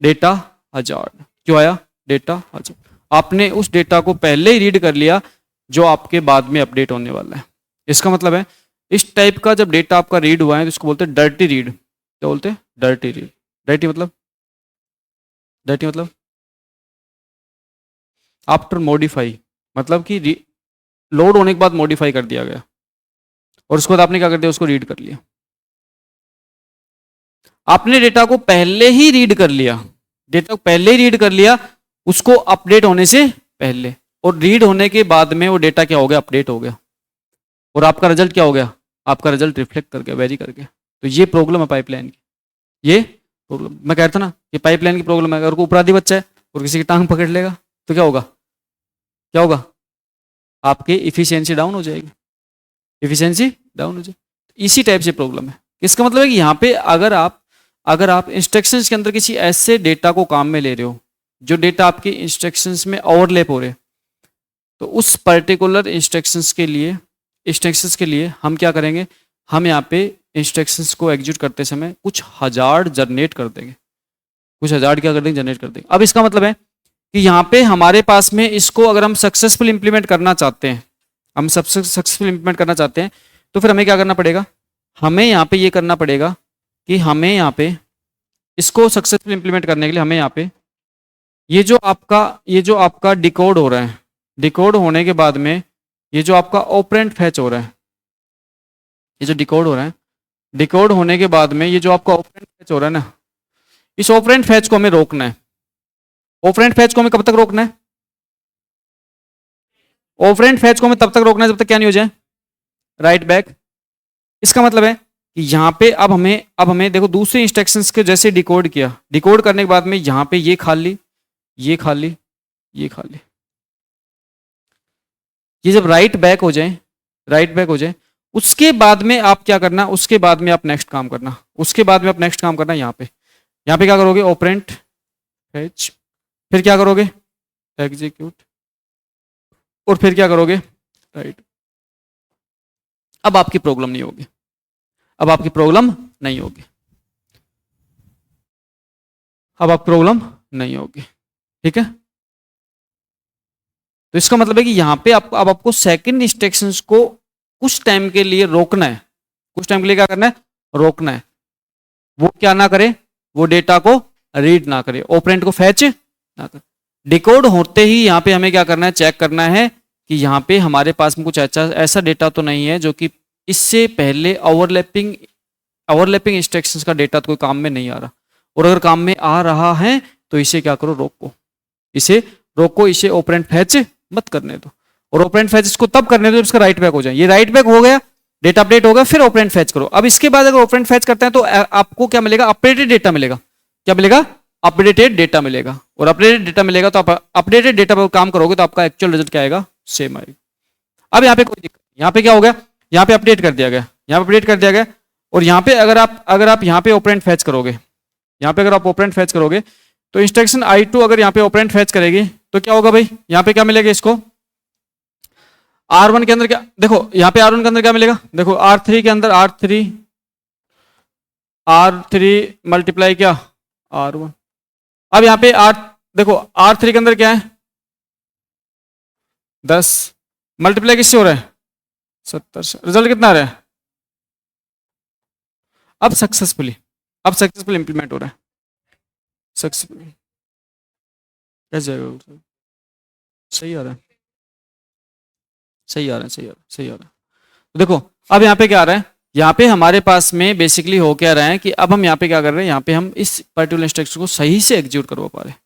डेटा हजार्ड, क्यों आया डेटा हजार्ड, आपने उस डेटा को पहले ही रीड कर लिया जो आपके बाद में अपडेट होने वाला है। इसका मतलब है इस टाइप का जब डेटा आपका रीड हुआ है तो इसको बोलते हैं डर्टी रीड। क्या बोलते हैं, डर्टी रीड। डर्टी मतलब आफ्टर मॉडिफाई, मतलब कि लोड होने के बाद मॉडिफाई कर दिया गया और उसके बाद आपने क्या कर दिया, उसको रीड कर लिया। आपने डेटा को पहले ही रीड कर लिया, डेटा को पहले ही रीड कर लिया उसको अपडेट होने से पहले, और रीड होने के बाद में वो डेटा क्या हो गया, अपडेट हो गया, और आपका रिजल्ट क्या हो गया, आपका रिजल्ट रिफ्लेक्ट कर गया, वेरी कर गया। तो ये प्रॉब्लम है पाइपलाइन की, ये प्रॉब्लम मैं कहता था ना, ये पाइपलाइन की प्रॉब्लम है। अगर कोई अपराधी बच्चा है और किसी की टांग पकड़ लेगा तो क्या होगा, क्या होगा, आपकी इफिशियंसी डाउन हो जाएगी, इफिशियंसी डाउन हो जाएगी। इसी टाइप से प्रॉब्लम है। इसका मतलब है कि यहाँ पे अगर आप इंस्ट्रक्शंस के अंदर किसी ऐसे डेटा को काम में ले रहे हो जो डेटा आपके इंस्ट्रक्शंस में ओवरलैप हो रहे, तो उस पर्टिकुलर इंस्ट्रक्शंस के लिए हम क्या करेंगे, हम यहाँ पे इंस्ट्रक्शंस को एग्जीक्यूट करते समय कुछ हजार्ड जनरेट कर देंगे, कुछ हजार्ड क्या कर देंगे, जनरेट कर देंगे। अब इसका मतलब है कि यहाँ पे हमारे पास में इसको अगर हम सक्सेसफुल इंप्लीमेंट करना चाहते हैं, हम सबसे सक्सेसफुल इंप्लीमेंट करना चाहते हैं, तो फिर हमें क्या करना पड़ेगा, हमें यहाँ पे ये करना पड़ेगा कि हमें यहाँ पे इसको सक्सेसफुल इंप्लीमेंट करने के लिए हमें यहाँ पे ये जो आपका डिकोड हो रहा है, डिकोड होने के बाद में ये जो आपका ऑपरेंड फैच हो रहा है, ये जो डिकोड हो रहा है, डिकोड होने के बाद में ये जो आपका ऑपरेंड फैच हो रहा है ना, इस ऑपरेंड फैच को हमें रोकना है। ऑपरेंड फैच को हमें कब तक रोकना है, ऑपरेंड फैच को हमें तब तक रोकना है जब तक क्या नहीं हो जाए, राइट बैक। इसका मतलब है कि यहाँ पे अब हमें देखो दूसरे इंस्ट्रक्शंस के जैसे डिकोड किया, डिकोड करने के बाद में यहाँ पे ये खाली, ये खाली, ये खाली, ये जब राइट बैक हो जाए, उसके बाद में आप क्या करना, उसके बाद में आप नेक्स्ट काम करना, यहाँ पे क्या करोगे, ऑपरेंड फैच, फिर क्या करोगे, एग्जीक्यूट, और फिर क्या करोगे, राइट। अब आपकी प्रॉब्लम नहीं होगी, अब आपकी प्रॉब्लम नहीं होगी, अब आप प्रॉब्लम नहीं होगी, ठीक है। तो इसका मतलब है कि यहां पे अब आपको सेकंड इंस्ट्रक्शंस को कुछ टाइम के लिए रोकना है, कुछ टाइम के लिए क्या करना है, रोकना है। वो क्या ना करे, वो डेटा को रीड ना करे, ऑपरेंड को फैच ना करे। डिकोड होते ही यहाँ पे हमें क्या करना है, चेक करना है कि यहाँ पे हमारे पास में कुछ ऐसा डेटा तो नहीं है जो कि इससे पहले ओवरलैपिंग इंस्ट्रक्शंस का डेटा तो कोई काम में नहीं आ रहा, और अगर काम में आ रहा है तो इसे क्या करो, रोको। इसे रोको, इसे ऑपरेंड फैच मत करने दो। और ऑपरेंड फैच इसको तब करने दो जब इसका राइट बैक हो जाए। ये राइट बैक हो गया, डेटा अपडेट हो गया, फिर ऑपरेंड फैच करो। अब इसके बाद अगर ऑपरेंड फैच करते हैं तो आपको क्या मिलेगा? अपडेटेड डेटा मिलेगा। क्या मिलेगा? अपडेटेड डेटा मिलेगा। और अपडेटेड डेटा मिलेगा तो आप अपडेटेड डेटा पर काम करोगे तो आपका एक्चुअल रिजल्ट क्या आएगा? सेम आएगा। अब यहाँ पे कोई दिक्कत, यहाँ पे क्या हो गया? यहाँ पे अपडेट कर दिया गया, यहाँ पे अपडेट कर दिया गया। और यहाँ पे अगर आप यहाँ पे ऑपरेंड फैच करोगे, यहाँ पे अगर आप ऑपरेंड फैच करोगे तो इंस्ट्रक्शन I2 अगर यहाँ पे ऑपरेंड फैच करेगी तो क्या होगा भाई? यहाँ पे क्या मिलेगा इसको? R1 के अंदर क्या, देखो यहाँ पे R1 के अंदर क्या मिलेगा? देखो R3 के अंदर R3 मल्टीप्लाई क्या? R1। अब यहाँ पे देखो R3 के अंदर क्या है? 10 मल्टीप्लाई किससे हो रहा है? 70 से। रिजल्ट कितना आ रहा है? अब सक्सेसफुली इंप्लीमेंट हो रहा है। सक्सेसफुली कैसे जाएगा? सही आ रहा है, सही आ रहा है, सही आ रहा है, सही आ रहा है। तो देखो अब यहाँ पे क्या आ रहा है? यहाँ पे हमारे पास में बेसिकली हो क्या रहा है कि अब हम यहाँ पे क्या कर रहे हैं? यहाँ पे हम इस पर्टिकुलर इंस्ट्रक्शन को सही से एग्जीक्यूट करवा पा रहे हैं,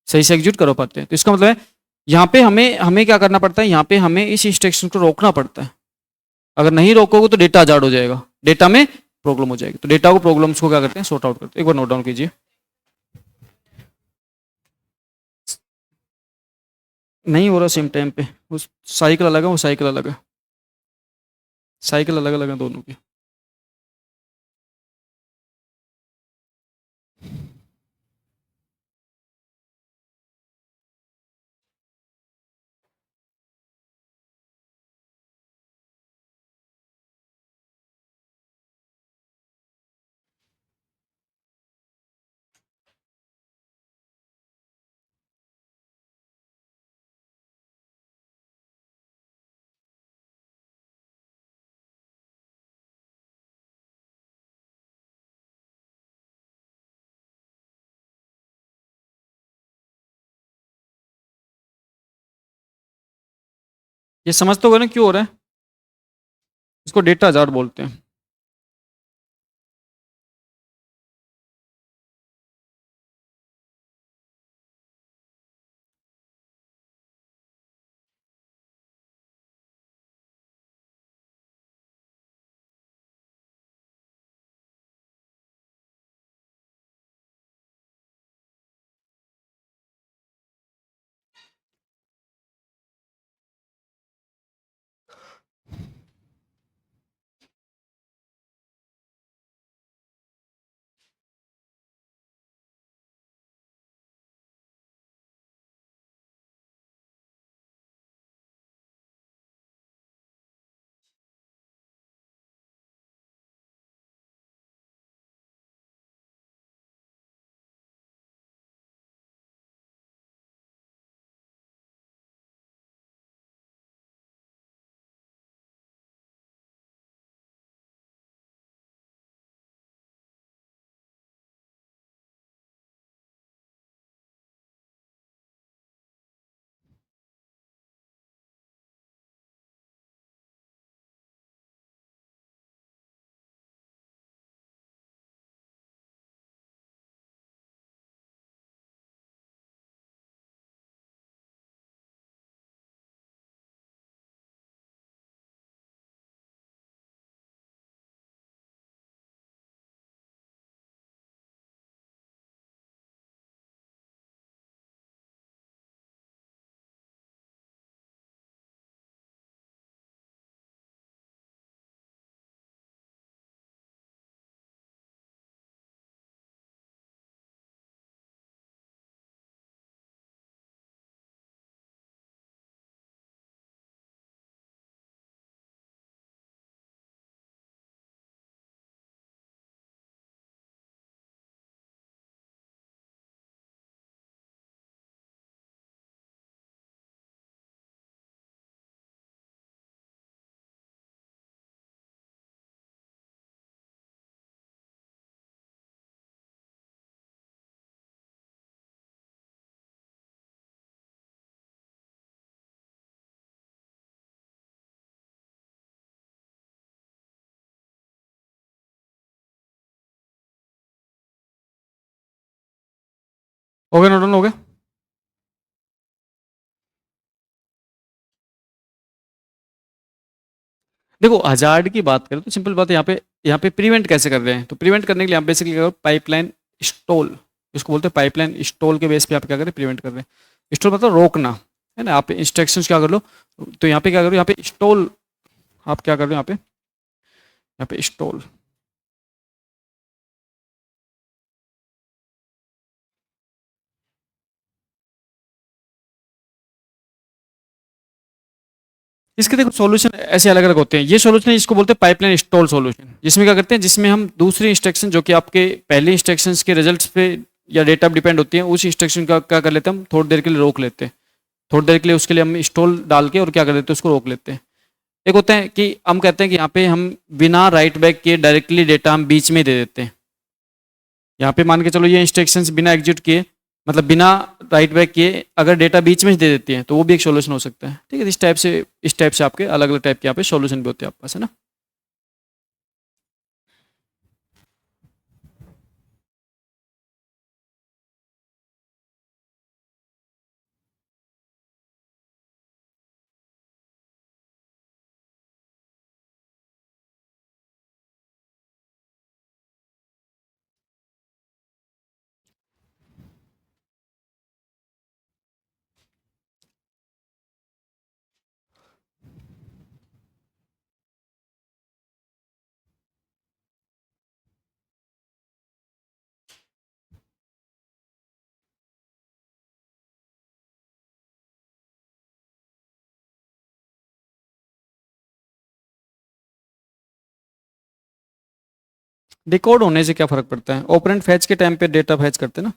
सही से एग्जीक्यूट करवा पाते हैं। तो इसका मतलब है यहाँ पे हमें हमें क्या करना पड़ता है? यहाँ पे हमें इस इंस्ट्रक्शन को रोकना पड़ता है। अगर नहीं रोकोगे तो डेटा आजाद हो जाएगा, डेटा में प्रॉब्लम हो जाएगी। तो डेटा को प्रॉब्लम्स को क्या करते हैं? सॉर्ट आउट करते हैं। एक बार नोट डाउन कीजिए। नहीं हो रहा सेम टाइम पे, उस साइकिल अलग है, वो साइकिल अलग है, साइकिल अलग अलग है दोनों की। ये समझते हो ना क्यों हो रहा है? इसको डेटा आजाद बोलते हैं। हो गया? नोट डाउन हो गया? देखो हजार्ड की बात करें तो सिंपल बात है, यहाँ पे प्रिवेंट कैसे कर रहे हैं, तो प्रिवेंट करने के लिए आप बेसिकली क्या करो, पाइपलाइन स्टॉल, इसको बोलते हैं पाइपलाइन स्टॉल के बेस पे आप क्या करें, प्रिवेंट कर रहे हैं। स्टॉल मतलब रोकना है ना, आप इंस्ट्रक्शंस क्या कर लो, तो यहाँ पे क्या करो, यहाँ पे स्टॉल, आप क्या कर रहे हो यहाँ पे स्टॉल, इसके देखो सॉल्यूशन ऐसे अलग अलग होते हैं। ये सॉल्यूशन है, इसको बोलते हैं पाइपलाइन स्टॉल सॉल्यूशन, जिसमें क्या करते हैं, जिसमें हम दूसरी इंस्ट्रक्शन जो कि आपके पहले इंस्ट्रक्शंस के रिजल्ट्स पे या डेटा डिपेंड होती है, उस इंस्ट्रक्शन का क्या कर लेते हैं, हम थोड़ी देर के लिए रोक लेते हैं, थोड़ी देर के लिए उसके लिए हम स्टॉल डाल के और क्या कर देते हैं, उसको रोक लेते हैं। एक होता है कि हम कहते हैं कि यहाँ पे हम बिना राइट बैक किए डायरेक्टली डेटा हम बीच में दे देते हैं। यहाँ पे मान के चलो ये इंस्ट्रक्शंस बिना एग्जीक्यूट किए, मतलब बिना राइट बैक किए अगर डेटा बीच में दे देती है तो वो भी एक सॉल्यूशन हो सकता है। ठीक है, इस टाइप से आपके अलग अलग टाइप के यहाँ पे सॉल्यूशन भी होते हैं आपके पास, है ना। डिकोड होने से क्या फर्क पड़ता है, ऑपरेंड फैच के टाइम पे डेटा फैच करते हैं ना,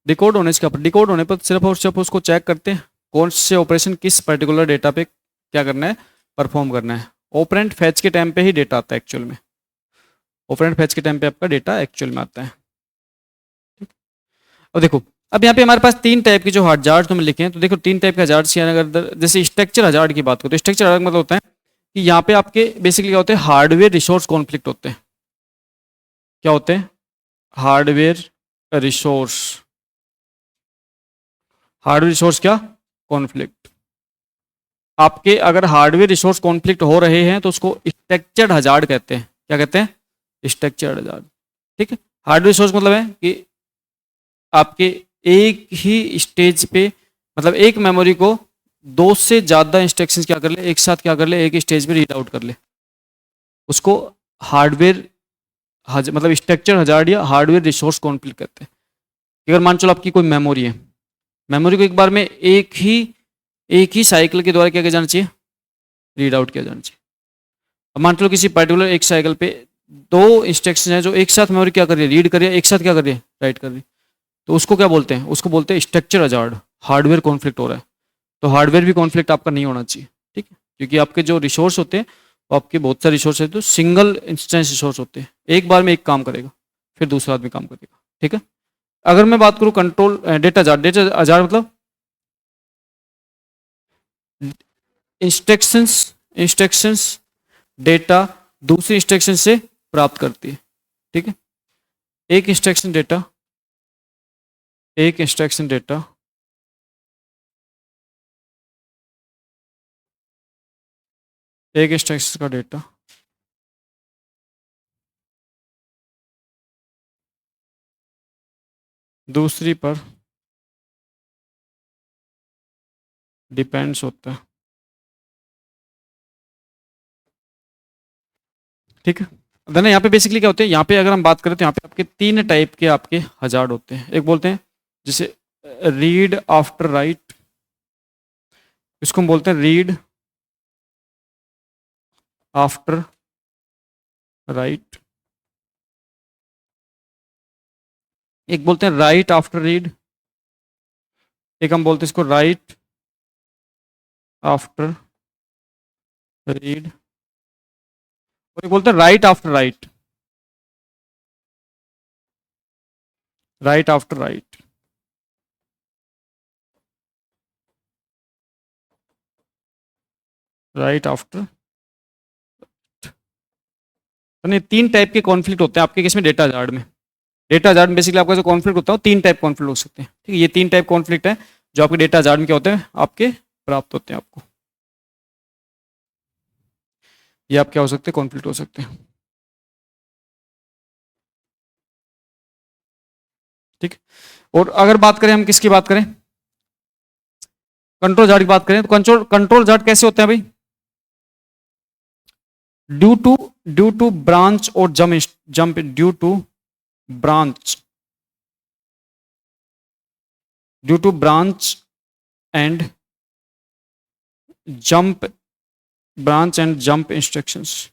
डिकोड होने से क्या, डिकोड होने पर सिर्फ और सिर्फ उसको चेक करते हैं कौन से ऑपरेशन किस पर्टिकुलर डेटा पे क्या करना है, परफॉर्म करना है। ऑपरेंड फैच के टाइम पे ही डेटा आता है एक्चुअल में, ऑपरेंड फैच के टाइम पे आपका डेटा एक्चुअल में आता है। और देखो अब यहाँ पे हमारे पास तीन टाइप के जो हजार्ड तो लिखे हैं, तो देखो तीन टाइप के हजार्ड, अगर जैसे स्ट्रक्चर हजार्ड की बात करो तो स्ट्रक्चर हजार्ड मतलब होता है कि यहाँ पे आपके बेसिकली क्या होते हैं, हार्डवेयर रिसोर्स कॉन्फ्लिक्ट होते हैं। क्या होते हैं, हार्डवेयर रिसोर्स, हार्डवेयर रिसोर्स क्या, कॉन्फ्लिक्ट। आपके अगर हार्डवेयर रिसोर्स कॉन्फ्लिक्ट हो रहे हैं तो उसको स्ट्रक्चर्ड हजार्ड कहते हैं। क्या कहते हैं, स्ट्रक्चर्ड हजार्ड। ठीक है, हार्डवेयर रिसोर्स मतलब है कि आपके एक ही स्टेज पे, मतलब एक मेमोरी को दो से ज़्यादा इंस्ट्रक्शंस क्या कर ले, एक साथ क्या कर ले, एक ही स्टेज पे रीड आउट कर ले, उसको हार्डवेयर मतलब स्ट्रक्चर हजार्ड या हार्डवेयर रिसोर्स कॉन्फ्लिक्ट कहते हैं। अगर मान चलो आपकी कोई मेमोरी है, मेमोरी को एक बार में एक ही साइकिल के द्वारा क्या किया जाना चाहिए, रीड आउट किया जाना चाहिए। अब मान चलो किसी पर्टिकुलर एक साइकिल पे दो इंस्ट्रक्शन है जो एक साथ मेमोरी क्या कर रही है, रीड कर रही है, एक साथ क्या कर रही है, राइट कर रही है, तो उसको क्या बोलते हैं, उसको बोलते हैं स्ट्रक्चर हजार्ड, हार्डवेयर कॉन्फ्लिक्ट हो रहा है। तो हार्डवेयर भी कॉन्फ्लिक्ट आपका नहीं होना चाहिए। ठीक है, क्योंकि आपके जो रिसोर्स होते हैं वो आपके बहुत सारे रिसोर्स है, तो सिंगल इंस्टेंस रिसोर्स होते हैं, एक बार में एक काम करेगा फिर दूसरा आदमी काम करेगा। ठीक है, अगर मैं बात करूँ control data hazard, data hazard मतलब इंस्ट्रक्शंस इंस्ट्रक्शंस डेटा दूसरी इंस्ट्रक्शन से प्राप्त करती है। ठीक है, एक इंस्ट्रक्शन डेटा, एक इंस्ट्रक्शन डेटा एक इंस्ट्रक्शन का डेटा दूसरी पर डिपेंड्स होता है। ठीक है, देन यहाँ पे बेसिकली क्या होते हैं, यहाँ पे अगर हम बात करें तो यहाँ पे आपके तीन टाइप के आपके हजार्ड होते हैं। एक बोलते हैं जैसे रीड आफ्टर राइट, इसको हम बोलते हैं रीड आफ्टर राइट। एक बोलते हैं राइट आफ्टर रीड, एक हम बोलते हैं इसको राइट आफ्टर रीड, और एक बोलते हैं right after right, right after right. Right after, यानी तीन टाइप के कॉन्फ्लिक्ट होते हैं आपके किसमें, डेटा हजार्ड में। डेटा हजार्ड में बेसिकली आपका जो कॉन्फ्लिक्ट होता है वो तीन टाइप कॉन्फ्लिक्ट हो सकते हैं। ठीक है, ये तीन टाइप कॉन्फ्लिक्ट है जो आपके डेटा हजार्ड में क्या होते हैं, आपके प्राप्त होते हैं आपको। ये आप क्या हो सकते हैं, कॉन्फ्लिक्ट हो सकते हैं। ठीक। और अगर बात करें हम किसकी बात करें, कंट्रोल चार्ट की बात करें, तो कंट्रोल चार्ट कैसे होते हैं भाई, ड्यू टू ब्रांच और jump due to branch and jump instructions.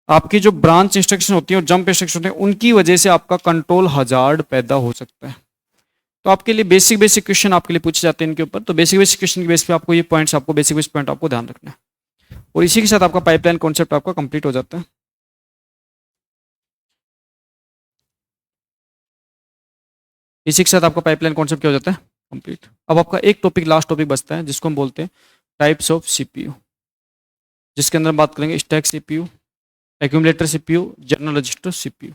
आपकी जो ब्रांच इंस्ट्रक्शन होती है और जंप इंस्ट्रक्शन होते हैं, उनकी वजह से आपका कंट्रोल हजार्ड पैदा हो सकता है। तो आपके लिए बेसिक क्वेश्चन आपके लिए पूछे जाते हैं इनके ऊपर। तो बेसिक क्वेश्चन के बेस पे आपको ये पॉइंट्स, आपको बेसिक पॉइंट आपको ध्यान रखना है। और इसी के साथ आपका पाइपलाइन कॉन्सेप्ट आपका कंप्लीट हो जाता है। इसी के साथ आपका पाइपलाइन कॉन्सेप्ट क्या हो जाता है, कंप्लीट। अब आपका एक टॉपिक, लास्ट टॉपिक बचता है, जिसको हम बोलते हैं टाइप्स ऑफ सीपीयू, जिसके अंदर हम बात करेंगे stack CPU, accumulator CPU, general register CPU.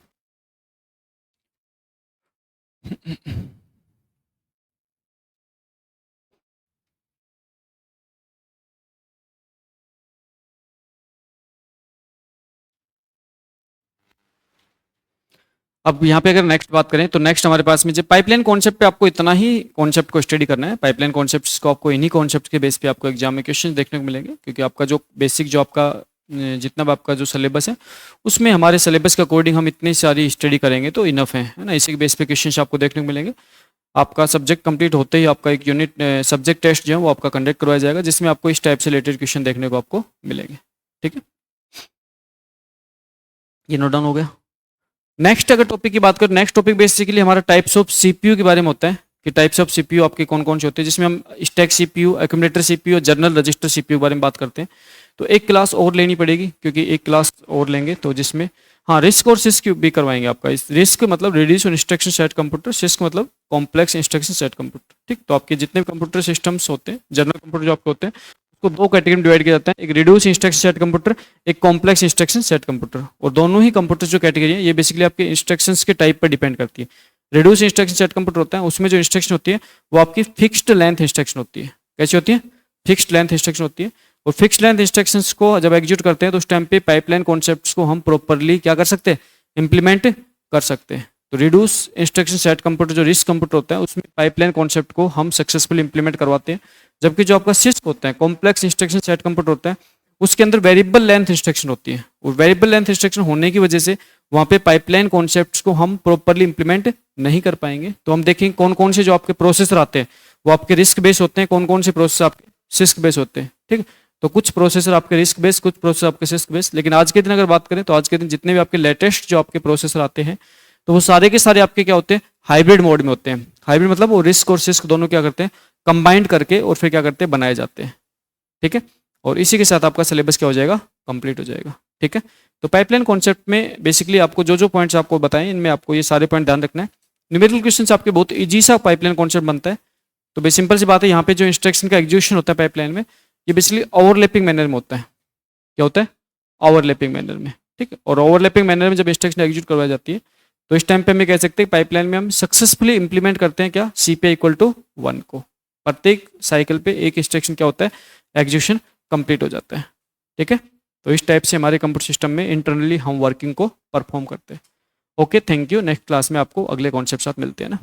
अब यहाँ पे अगर नेक्स्ट बात करें, तो नेक्स्ट हमारे पास में जो पाइपलाइन कॉन्सेप्ट पे आपको इतना ही कॉन्सेप्ट को स्टडी करना है। पाइपलाइन कॉन्सेप्ट्स को आपको इन्हीं कॉन्सेप्ट के बेस पे आपको एग्जाम में क्वेश्चन देखने को मिलेंगे, क्योंकि आपका जो बेसिक जो आपका जितना भी आपका जो सिलेबस है, उसमें हमारे सिलेबस के अकॉर्डिंग हम इतनी सारी स्टडी करेंगे तो इनफ है ना। इसी के बेस पे क्वेश्चन आपको देखने को मिलेंगे। आपका सब्जेक्ट कंप्लीट होते ही आपका एक यूनिट सब्जेक्ट टेस्ट जो है वो आपका कंडक्ट करवाया जाएगा, जिसमें आपको इस टाइप से रिलेटेड क्वेश्चन देखने को आपको मिलेंगे। ठीक है, ये नोट डाउन हो गया। नेक्स्ट अगर टॉपिक की बात करें, नेक्स्ट टॉपिक बेसिकली हमारा टाइप्स ऑफ सीपीयू के बारे में होता है कि टाइप्स ऑफ सीपीयू आपके कौन कौन से होते हैं, जिसमें हम स्टैक सीपीयू, एक्यूमुलेटर सीपीयू और जनरल रजिस्टर सीपीयू के बारे में बात करते हैं। तो एक क्लास और लेनी पड़ेगी, क्योंकि एक क्लास और लेंगे तो जिसमें हाँ रिस्क और सिस्क भी करवाएंगे आपका। इस रिस्क मतलब reduce instruction set computer, six मतलब कॉम्प्लेक्स इंस्ट्रक्शन सेट कंप्यूटर। ठीक, तो आपके जितने भी कंप्यूटर सिस्टम्स होते हैं, जनरल कंप्यूटर जो आपके होते हैं, उसको दो कैटेगरी में डिवाइड किया जाता है, एक रिड्यूस इंस्ट्रक्शन सेट कंप्यूटर, एक कॉम्प्लेक्स इंस्ट्रक्शन सेट कंप्यूटर। और दोनों ही कंप्यूटर जो कैटेगरी है, ये बेसिकली आपके इंस्ट्रक्शंस के टाइप पर डिपेंड करती है। रिड्यूस इंस्ट्रक्शन सेट कंप्यूटर होता है, उसमें जो इंस्ट्रक्शन होती है वो आपकी फिक्स्ड लेंथ इंस्ट्रक्शन होती है। कैसी होती है, फिक्स्ड लेंथ इंस्ट्रक्शन होती है। और फिक्स्ड लेंथ इंस्ट्रक्शंस को जब एग्जीक्यूट करते हैं तो उस टाइम पे पाइपलाइन कॉन्सेप्ट्स को हम प्रॉपरली क्या कर सकते हैं, इंप्लीमेंट कर सकते हैं। तो रिड्यूस इंस्ट्रक्शन सेट कंप्यूटर जो रिस्क कंप्यूटर होता है, उसमें पाइपलाइन कॉन्सेप्ट को हम सक्सेसफुली इंप्लीमेंट करवाते हैं। जबकि जो आपका सिस्क होता है, कॉम्प्लेक्स इंस्ट्रक्शन सेट कंप्यूटर होता है, उसके अंदर वेरिएबल लेंथ इंस्ट्रक्शन होती है। और वेरिएबल लेंथ इंस्ट्रक्शन होने की वजह से वहाँ पे पाइपलाइन कॉन्सेप्ट्स को हम प्रॉपरली इंप्लीमेंट नहीं कर पाएंगे। तो हम देखेंगे कौन कौन से जो आपके प्रोसेसर आते हैं वो आपके रिस्क बेस होते हैं, कौन कौन से प्रोसेसर आपके सिस्क बेस होते हैं। ठीक, तो कुछ प्रोसेसर आपके रिस्क बेस, कुछ प्रोसेसर आपके सिस्क बेस। लेकिन आज के दिन अगर बात करें तो आज के दिन जितने भी आपके लेटेस्ट जो आपके प्रोसेसर आते हैं, तो वो सारे के सारे आपके क्या होते हैं, हाइब्रिड मोड में होते हैं। हाइब्रिड मतलब वो रिस्क और सिस्क दोनों क्या करते हैं, कंबाइंड करके और फिर क्या करते हैं, बनाए जाते हैं। ठीक है, और इसी के साथ आपका सिलेबस क्या हो जाएगा, कंप्लीट हो जाएगा। ठीक है, तो पाइपलाइन कॉन्सेप्ट में बेसिकली आपको जो जो पॉइंट्स आपको बताएं, इनमें आपको ये सारे पॉइंट ध्यान रखना है। न्यूमेरिकल क्वेश्चन आपके बहुत ईजी सा पाइपलाइन कॉन्सेप्ट बनता है। तो बेस सिंपल सी बात है, यहाँ पे जो इंस्ट्रक्शन का एग्जीक्यूशन होता है पाइपलाइन में, ये बेसिकली ओवरलैपिंग मैनर में होता है। क्या होता है, ओवरलैपिंग मैनर में। ठीक है, और ओवरलैपिंग मैनर में जब इंस्ट्रक्शन एग्जीक्यूट करवाई जाती है, तो इस टाइम पे हम कह सकते हैं पाइपलाइन में हम सक्सेसफुली इंप्लीमेंट करते हैं क्या, CPI इक्वल टू 1 को। प्रत्येक साइकिल पे एक इंस्ट्रक्शन क्या होता है, एग्जीक्यूशन कंप्लीट हो जाता है। ठीक है, तो इस टाइप से हमारे कंप्यूटर सिस्टम में इंटरनली हम वर्किंग को परफॉर्म करते हैं। Okay, thank you. Next class में आपको अगले कॉन्सेप्ट साथ मिलते हैं ना।